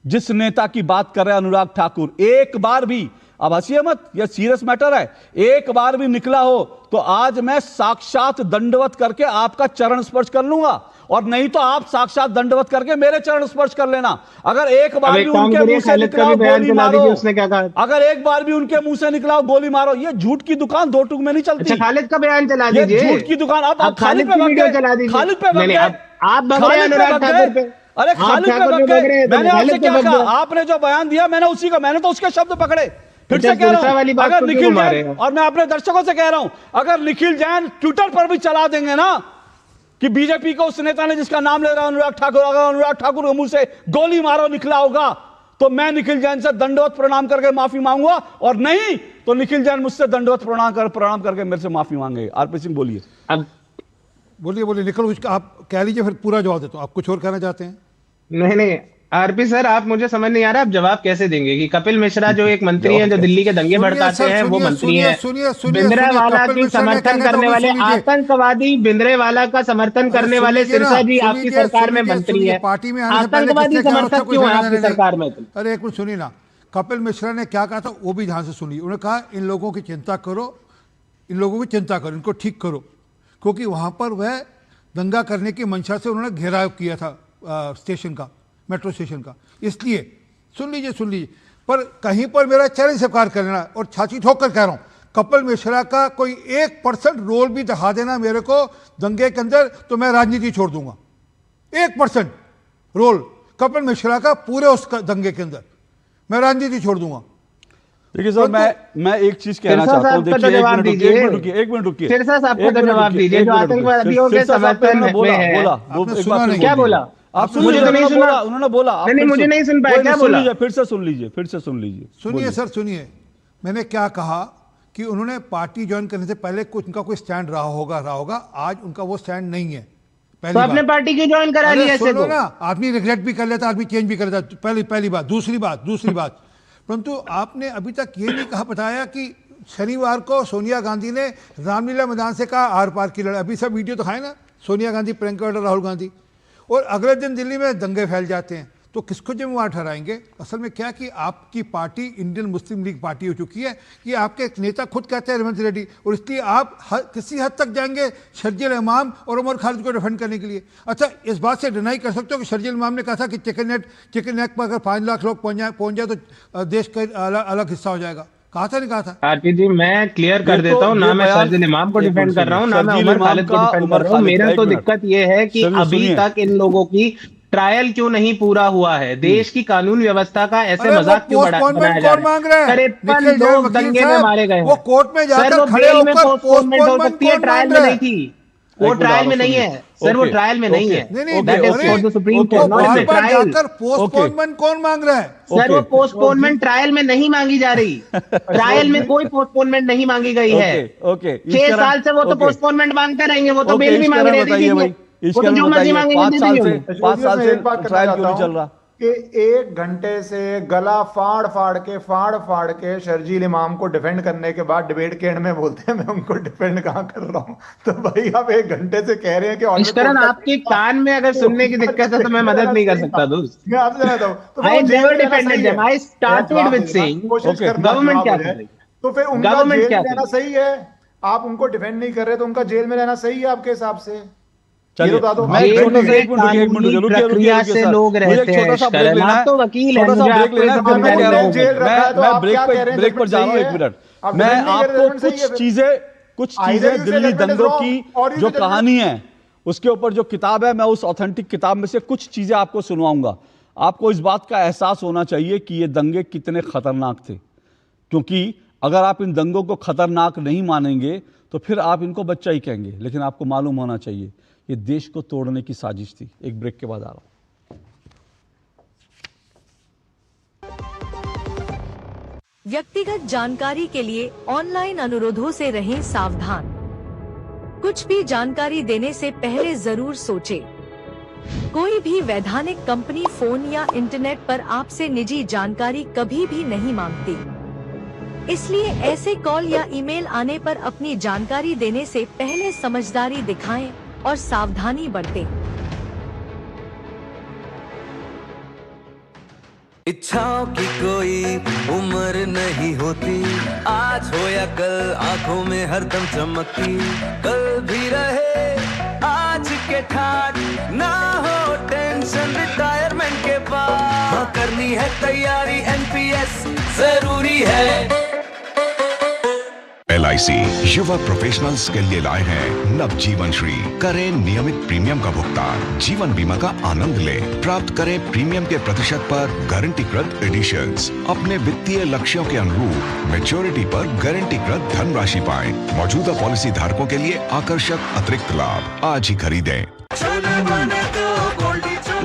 Speaker 1: जिस नेता की बात कर रहे हैं अनुराग ठाकुर, एक बार भी, अब हंसिए मत, यह सीरियस मैटर है, एक बार भी निकला हो तो आज मैं साक्षात दंडवत करके आपका चरण स्पर्श कर लूंगा, और नहीं तो आप साक्षात दंडवत करके मेरे चरण स्पर्श कर लेना। अगर एक बार भी उनके मुंह से निकला हो गोली मारो,
Speaker 16: उसने क्या कहा?
Speaker 1: अगर एक बार भी उनके मुंह से निकला हो गोली मारो, ये झूठ की दुकान दो टुक में नहीं चलती।
Speaker 16: अच्छा, खालिद का बयान चला दीजिए,
Speaker 1: झूठ की दुकान। अब खालिद पे
Speaker 16: वीडियो चला दीजिए,
Speaker 1: खालिद पे
Speaker 16: आप बग रहे हैं अनुराग ठाकुर पे।
Speaker 1: अरे खालिद पे बग गए, मैंने आपसे क्या कहा? आपने जो बयान दिया मैंने उसी का, मैंने तो उसके शब्द पकड़े। फिर से कह रहा हूं, अगर निखिल जैन, और मैं अपने दर्शकों से कह रहा हूं, अगर निखिल जैन ट्विटर पर भी चला देंगे ना कि बीजेपी को उस नेता ने जिसका नाम ले रहा है अनुराग ठाकुर, अगर अनुराग ठाकुर के मुंह से गोली मारो निकला होगा तो मैं निखिल जैन से दंडवत प्रणाम करके माफी मांगूंगा, और नहीं तो निखिल जैन मुझसे दंडवत प्रणाम करके मेरे से माफी मांगे। आरपी सिंह बोलिए।
Speaker 11: बोलिए निखिल, आप कह लीजिए, फिर पूरा जवाब देता हूं। आप कुछ और कहना चाहते हैं?
Speaker 16: नहीं आरपी सर, आप, मुझे समझ नहीं आ रहा आप जवाब कैसे देंगे कि कपिल मिश्रा जो एक मंत्री हैं जो दिल्ली के दंगे भड़काते हैं वो मंत्री हैं, भिंद्रेवाला की समर्थन करने वाले आतंकवादी, भिंद्रेवाला का समर्थन करने वाले सिरसा जी आपकी सरकार में मंत्री है,
Speaker 11: पार्टी में
Speaker 16: आतंकवादी समर्थक क्यों है आपकी सरकार में?
Speaker 11: अरे एक मिनट सुनिए ना, कपिल मिश्रा ने क्या कहा था वो भी ध्यान से सुनिए। उन्होंने कहा इन लोगों की चिंता करो, इनको ठीक करो, क्योंकि वहां पर वह दंगा करने की मंशा से उन्होंने घेराव किया था स्टेशन का, मेट्रो स्टेशन का। इसलिए सुन लीजिए, पर कहीं पर मेरा चैलेंज स्वीकार कर लेना, और छाती ठोक कर कह रहा हूं, कपिल मिश्रा का कोई 1% रोल भी दिखा देना मेरे को दंगे के अंदर, तो मैं राजनीति छोड़ दूंगा। 1% रोल कपिल मिश्रा का पूरे उस दंगे के अंदर, मैं राजनीति छोड़ दूंगा।
Speaker 1: देखिए सर, मैं एक चीज कहना चाहता हूं, देखिए एक मिनट रुकिए,
Speaker 16: सिरसा साहब को तो जवाब दीजिए जो आतंकवादियों के समर्थन में है। क्या बोला?
Speaker 1: आप मुझे तो नहीं सुना, उन्होंने बोला,
Speaker 16: नहीं मुझे नहीं सुन पाया, क्या बोला?
Speaker 1: फिर से सुन लीजिए।
Speaker 11: सुनिए सर, सुनिए, मैंने क्या कहा कि उन्होंने पार्टी ज्वाइन करने से पहले कुछ उनका कोई स्टैंड रहा होगा, आज उनका वो स्टैंड नहीं है।
Speaker 16: तो आपने पार्टी क्यों ज्वाइन करा ली? ऐसे तो
Speaker 11: ना आदमी रिग्रेट भी कर लेता, आदमी चेंज भी कर लेता, पहली बात। दूसरी बात परंतु आपने अभी तक ये नहीं कहा, बताया कि शनिवार को सोनिया गांधी ने रामलीला मैदान से कहा आर पार की लड़ाई, अभी सब वीडियो तो खाए ना, सोनिया गांधी, प्रियंका और राहुल गांधी, और अगले दिन दिल्ली में दंगे फैल जाते हैं, तो किसको जिम्मेवार ठहराएंगे? असल में क्या कि आपकी party Indian Muslim league party हो चुकी है, ये आपके नेता खुद कहते हैं रेवंत रेड्डी, और इसलिए आप किसी हद तक जाएंगे शर्जील इमाम और उमर खालिद को डिफेंड करने के लिए। अच्छा, इस बात से डिनाई कर सकते हो कि शर्जील इमाम ने कहा था कि चिकन नेक पर अगर 5 लाख लोग पहुंच जाए तो देश का अलग हिस्सा हो जाएगा? कहा था नहीं कहा था?
Speaker 16: आरपी जी, मैं क्लियर कर देता हूँ, ना मैं शर्जील इमाम को डिफेंड कर रहा हूँ, ना मैं उमर खालिद को डिफेंड कर रहा हूँ। मेरा तो दिक्कत ये है कि अभी तक इन लोगों की ट्रायल क्यों नहीं पूरा हुआ है? देश की कानून व्यवस्था का ऐसे मजाक क्यों बनाया जा रहा है? 53 लोग दंगे में मारे गए,
Speaker 11: वो कोर्ट में जाकर खड़े होकर
Speaker 16: पोस्टपोनमेंट हो सकती है, ट्रायल में नहीं थी, वो ट्रायल में नहीं है सर, वो ट्रायल में नहीं है। सुप्रीम कोर्ट
Speaker 11: पोस्टपोनमेंट कौन मांग रहा है
Speaker 16: सर? वो पोस्टपोनमेंट ट्रायल में नहीं मांगी जा रही, ट्रायल में कोई पोस्टपोनमेंट नहीं मांगी गई है। 6 साल से वो तो पोस्टपोनमेंट मांगते रहेंगे, वो तो बेल भी मांग रहे थे, वो तो जो मर्जी मांगेंगे।
Speaker 1: 5 साल से ट्रायल क्यों नहीं चल रहा?
Speaker 15: कि 1 घंटे से गला फाड़ फाड़ के शर्जील इमाम को डिफेंड करने के बाद डिबेट के एंड में बोलते हैं मैं उनको डिफेंड कहाँ कर रहा हूँ। तो भाई आप 1 घंटे से कह रहे हैं कि
Speaker 16: आपके कान में अगर सुनने की दिक्कत है तो मैं मदद नहीं कर सकता दोस्त।
Speaker 15: मैं आपसे कहता हूँ
Speaker 16: गवर्नमेंट क्या कर रही है,
Speaker 15: तो फिर उनका जेल में रहना सही है? आप उनको डिफेंड नहीं कर रहे तो उनका जेल में रहना सही है आपके हिसाब से?
Speaker 1: चलिए
Speaker 16: प्रक्रिया से लोग रहते हैं, आप तो वकील हैं,
Speaker 1: मैं ब्रेक पर जा रहा हूं, 1 मिनट। मैं आपको कुछ चीजें दिल्ली दंगों की जो कहानी है उसके ऊपर जो किताब है, मैं उस ऑथेंटिक किताब में से कुछ चीजें आपको सुनवाऊंगा। आपको इस बात का एहसास होना चाहिए कि ये दंगे कितने खतरनाक थे, क्योंकि अगर आप इन दंगों को खतरनाक नहीं मानेंगे तो फिर आप इनको बच्चा ही कहेंगे, लेकिन आपको मालूम होना चाहिए ये देश को तोड़ने की साजिश थी। एक ब्रेक के बाद आ रहा हूं।
Speaker 17: व्यक्तिगत जानकारी के लिए ऑनलाइन अनुरोधों से रहें सावधान। कुछ भी जानकारी देने से पहले जरूर सोचें। कोई भी वैधानिक कंपनी फोन या इंटरनेट पर आपसे निजी जानकारी कभी भी नहीं मांगती, इसलिए ऐसे कॉल या ईमेल आने पर अपनी जानकारी देने से पहले समझदारी दिखाएं और सावधानी बरतें।
Speaker 18: इच्छाओं की कोई उम्र नहीं होती, आज हो या कल आंखों में हरदम चमकती, कल भी रहे आज के ठाट, ना हो टेंशन रिटायरमेंट के बाद, हाँ करनी है तैयारी एनपीएस जरूरी है।
Speaker 19: LIC युवा प्रोफेशनल्स के लिए लाए हैं नव जीवन श्री। करें नियमित प्रीमियम का भुगतान, जीवन बीमा का आनंद लें, प्राप्त करें प्रीमियम के प्रतिशत पर गारंटीकृत एडिशंस, अपने वित्तीय लक्ष्यों के अनुरूप मैच्योरिटी पर गारंटीकृत धनराशि पाएं। मौजूदा पॉलिसी धारकों के लिए आकर्षक अतिरिक्त लाभ आज ही खरीदें।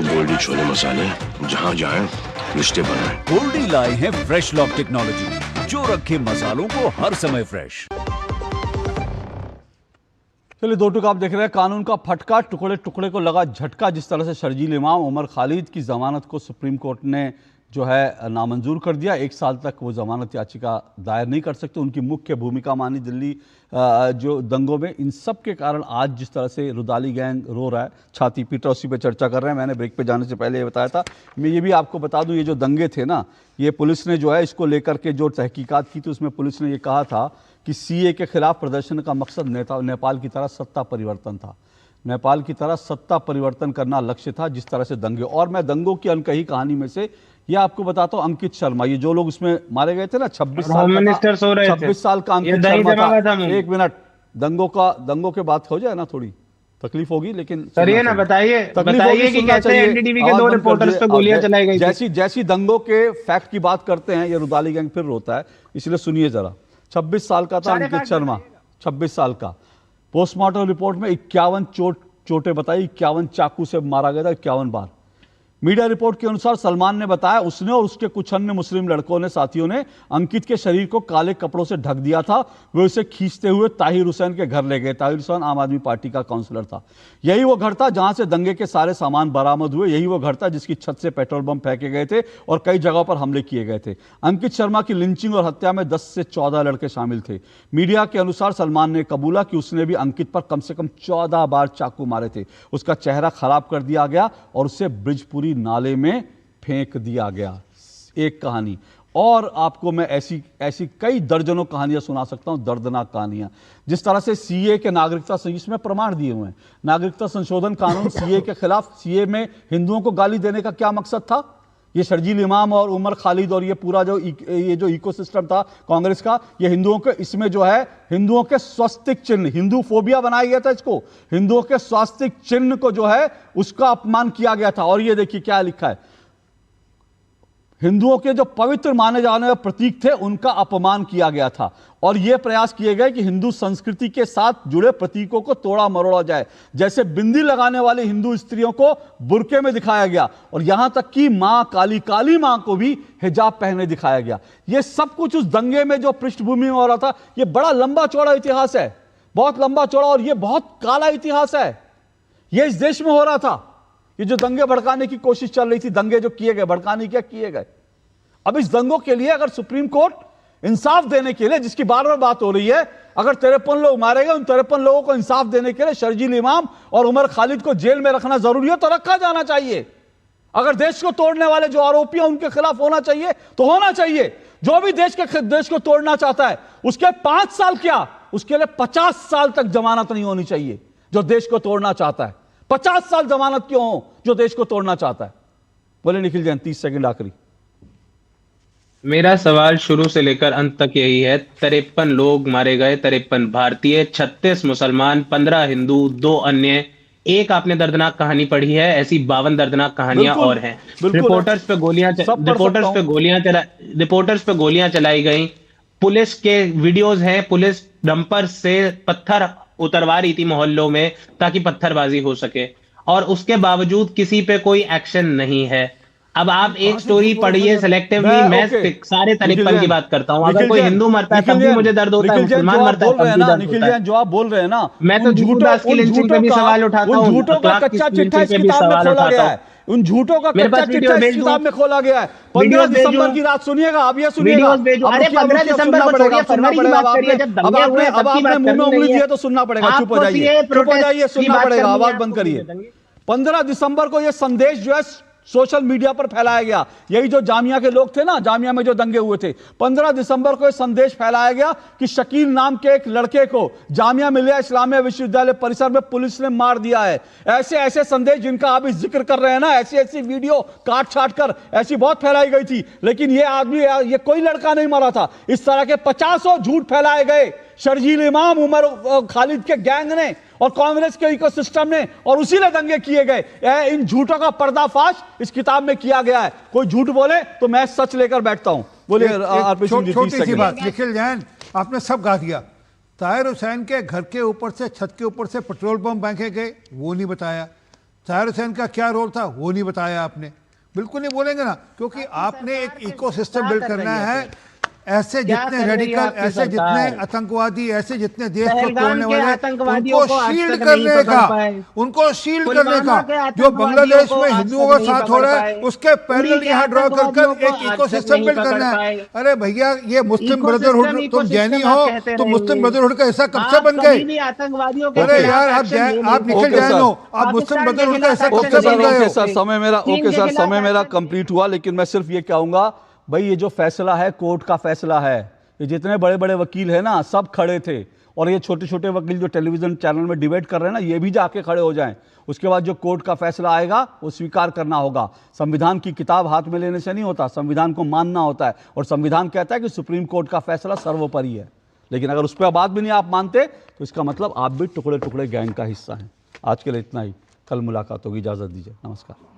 Speaker 20: गोल्डी छोले मसाले जहाँ जाए रिश्ते बनाए।
Speaker 21: गोल्डी लाए हैं फ्रेश लॉक टेक्नोलॉजी जो रखे मसालों को हर समय फ्रेश।
Speaker 1: चलिए दो टुक आप देख रहे हैं कानून का फटका, टुकड़े टुकड़े को लगा झटका। जिस तरह से शर्जील इमाम उमर खालिद की जमानत को सुप्रीम कोर्ट ने जो है नामंजूर कर दिया, 1 साल तक वो जमानत याचिका दायर नहीं कर सकते। उनकी मुख्य भूमिका मानी दिल्ली जो दंगों में। इन सब के कारण आज जिस तरह से रुदाली गैंग रो रहा है, छाती पीट रहा है, उसी पे चर्चा कर रहे हैं। मैंने ब्रेक पे जाने से पहले ये बताया था। मैं ये भी आपको बता दूं, ये जो दंगे थे ना, ये पुलिस ने जो है इसको लेकर के जो तहकीकात की थी उसमें पुलिस ने ये कहा था कि CA के खिलाफ प्रदर्शन का मकसद नेपाल की तरह सत्ता परिवर्तन था। नेपाल की तरह सत्ता परिवर्तन करना लक्ष्य था। जिस तरह से दंगे, और मैं दंगों की अनकही कहानी में से ये आपको बताता हूँ, अंकित शर्मा, ये जो लोग उसमें मारे गए थे ना, 26 साल का अंकित शर्मा था। 1 मिनट, दंगों के बात हो जाए ना, थोड़ी तकलीफ होगी, लेकिन
Speaker 10: करिए ना, बताइए कि कैसे एनडीटीवी के 2 रिपोर्टर्स पे गोलियां चलाई गई।
Speaker 1: जैसी दंगों के फैक्ट की बात करते हैं ये रुदाली गैंग फिर रोता है, इसलिए सुनिए जरा। 26 साल का था अंकित शर्मा, 26 साल का। पोस्टमार्टम रिपोर्ट में 51 चोटें बताई, 51 चाकू से मारा गया था, 51 बार। मीडिया रिपोर्ट के अनुसार सलमान ने बताया उसने और उसके कुछ अन्य मुस्लिम लड़कों ने, साथियों ने अंकित के शरीर को काले कपड़ों से ढक दिया था। वे उसे खींचते हुए ताहिर हुसैन के घर ले गए। ताहिर हुसैन आम आदमी पार्टी का काउंसलर था। यही वो घर था जहां से दंगे के सारे सामान बरामद हुए। यही वो घर था जिसकी छत से पेट्रोल बम फेंके गए थे और कई जगहों पर हमले किए गए थे। अंकित शर्मा की लिंचिंग और हत्या में 10 से 14 लड़के शामिल थे। मीडिया के अनुसार सलमान ने कबूला कि उसने भी अंकित पर कम से कम 14 बार चाकू मारे थे। उसका चेहरा खराब कर दिया गया और उसे ब्रिजपुरी नाले में फेंक दिया गया। एक कहानी, और आपको मैं ऐसी कई दर्जनों कहानियां सुना सकता हूं, दर्दनाक कहानियां। जिस तरह से CA के नागरिकता, इसमें प्रमाण दिए हुए हैं, नागरिकता संशोधन कानून CA के खिलाफ, CA में हिंदुओं को गाली देने का क्या मकसद था? ये शर्जील इमाम और उमर खालिद और ये पूरा जो इकोसिस्टम था कांग्रेस का, ये हिंदुओं के, इसमें जो है हिंदुओं के स्वास्तिक चिन्ह, हिंदू फोबिया बनाया गया था इसको, हिंदुओं के स्वास्तिक चिन्ह को जो है उसका अपमान किया गया था। और ये देखिए क्या लिखा है, हिंदुओं के जो पवित्र माने जाने वाले प्रतीक थे उनका अपमान किया गया था। और यह प्रयास किए गए कि हिंदू संस्कृति के साथ जुड़े प्रतीकों को तोड़ा मरोड़ा जाए। जैसे बिंदी लगाने वाली हिंदू स्त्रियों को बुर्के में दिखाया गया और यहां तक कि मां काली मां को भी हिजाब पहने दिखाया गया। यह सब कुछ उस दंगे में जो पृष्ठभूमि में हो रहा था, यह बड़ा लंबा चौड़ा इतिहास है, बहुत लंबा चौड़ा, और यह बहुत काला इतिहास है। यह इस देश में हो रहा था। ये जो दंगे भड़काने की कोशिश चल रही थी, दंगे जो किए गए, भड़काने क्या किए गए। अब इस दंगों के लिए अगर सुप्रीम कोर्ट इंसाफ देने के लिए, जिसकी बार बार बात हो रही है, अगर 53 लोग मारे गए, उन 53 लोगों को इंसाफ देने के लिए शर्जील इमाम और उमर खालिद को जेल में रखना जरूरी है तो रखा जाना चाहिए। अगर देश को तोड़ने वाले जो आरोपी हैं उनके खिलाफ होना चाहिए तो होना चाहिए। जो भी देश को तोड़ना चाहता है उसके 5 साल क्या, उसके लिए 50 साल तक जमानत नहीं होनी चाहिए। जो देश को तोड़ना चाहता है 50 साल जमानत क्यों हो जो देश को तोड़ना चाहता है। बोले निखिल जैन, 30 सेकंड आखिरी।
Speaker 10: मेरा सवाल शुरू से लेकर अंत तक यही है, 53 लोग मारे गए, 53 भारतीय, 36 मुसलमान, 15 हिंदू, 2 अन्य। एक आपने दर्दनाक कहानी पढ़ी है, ऐसी 52 दर्दनाक कहानियां और हैं। रिपोर्टर्स पे गोलियां चलाई गई, पुलिस के वीडियोस हैं, पुलिस डंपर से पत्थर उतरवा रही थी मोहल्लों में ताकि पत्थरबाजी हो सके, और उसके बावजूद किसी पे कोई एक्शन नहीं है। अब आप एक स्टोरी पढ़िए सिलेक्टिवली, मैं सारे तरीकन की बात करता हूँ। अगर कोई हिंदू मरता है तब भी मुझे दर्द होता है, मुसलमान मरता है तब भी दर्द
Speaker 1: निखिल
Speaker 10: होता है।
Speaker 1: जैन जो आप बोल रहे हैं ना,
Speaker 10: मैं तो झूठास की लिंचिंग पे भी सवाल उठाता हूँ,
Speaker 1: झूठों का कच्चा चिट्ठा इस किताब में खोला गया है। उन झूठों का कच्चा चिट्ठा इस किताब में खोला गया है। 15 दिसंबर की रात सुनिएगा, अब ये सुनिएगा।
Speaker 16: अरे 15 दिसंबर को छोड़िए, फरवरी की बात करिए, जब दंगे हुए
Speaker 1: अब आपने मुंह में उंगली दी है तो सुनना पड़ेगा। चुप हो जाइए, चुप हो जाइए, सुनना पड़ेगा, आवाज बंद करिए। 15 दिसंबर को ये संदेश जो है सोशल मीडिया पर फैलाया गया। यही जो जामिया के लोग थे ना, जामिया में जो दंगे हुए थे, 15 दिसंबर को यह संदेश फैलाया गया कि शकील नाम के एक लड़के को जामिया मिलिया इस्लामिया विश्वविद्यालय परिसर में पुलिस ने मार दिया है। ऐसे ऐसे संदेश जिनका आप जिक्र कर रहे हैं ना, ऐसी ऐसी वीडियो काट छाट कर ऐसी बहुत फैलाई गई थी, लेकिन ये आदमी, ये कोई लड़का नहीं मरा था। इस तरह के 50 झूठ फैलाए गए शर्जील इमाम, उमर खालिद के गैंग ने और कांग्रेस के इकोसिस्टम ने, और उसी ने दंगे किए गए। इन झूठों का पर्दाफाश इस किताब में किया गया है। कोई झूठ बोले तो मैं सच लेकर बैठता हूं। बोलिए
Speaker 11: छोटी सी बात, निखिल जैन आपने सब गा दिया। ताहिर हुसैन के घर के ऊपर से, छत के ऊपर से पेट्रोल पंप फेंके गए, वो नहीं बताया। ताहिर हुसैन का क्या रोल था वो नहीं बताया आपने। बिल्कुल नहीं बोलेंगे ना, क्योंकि आपने एक इकोसिस्टम बिल्ड करना है। ऐसे जितने रेडिकल, ऐसे जितने आतंकवादी, ऐसे जितने देश को तोड़ने वाले, उनको शील्ड करने का, उनको शील्ड करने का जो बांग्लादेश में हिंदुओं का साथ हो रहा है, उसके पैरेलल यहाँ ड्रॉ कर एक इकोसिस्टम बिल्ड करना है। अरे भैया, ये मुस्लिम ब्रदरहुड, तुम जैनी हो तो मुस्लिम ब्रदरहुड का हिस्सा कब से बन गए? अरे यार, आप निखिल जैन हो, आप मुस्लिम ब्रदरहुड का हिस्सा कब से बन गए हो?
Speaker 1: सर समय मेरा कंप्लीट हुआ, लेकिन मैं सिर्फ ये कहूंगा भाई, ये जो फैसला है कोर्ट का फैसला है, ये जितने बड़े बड़े वकील हैं ना, सब खड़े थे, और ये छोटे छोटे वकील जो टेलीविजन चैनल में डिबेट कर रहे हैं ना, ये भी जाके खड़े हो जाएं। उसके बाद जो कोर्ट का फैसला आएगा वो स्वीकार करना होगा। संविधान की किताब हाथ में लेने से नहीं होता, संविधान को मानना होता है, और संविधान कहता है कि सुप्रीम कोर्ट का फैसला सर्वोपरि है। लेकिन अगर उस पर बात भी नहीं आप मानते तो इसका मतलब आप भी टुकड़े टुकड़े गैंग का हिस्सा हैं। आज के लिए इतना ही, कल मुलाकात होगी, इजाजत दीजिए, नमस्कार।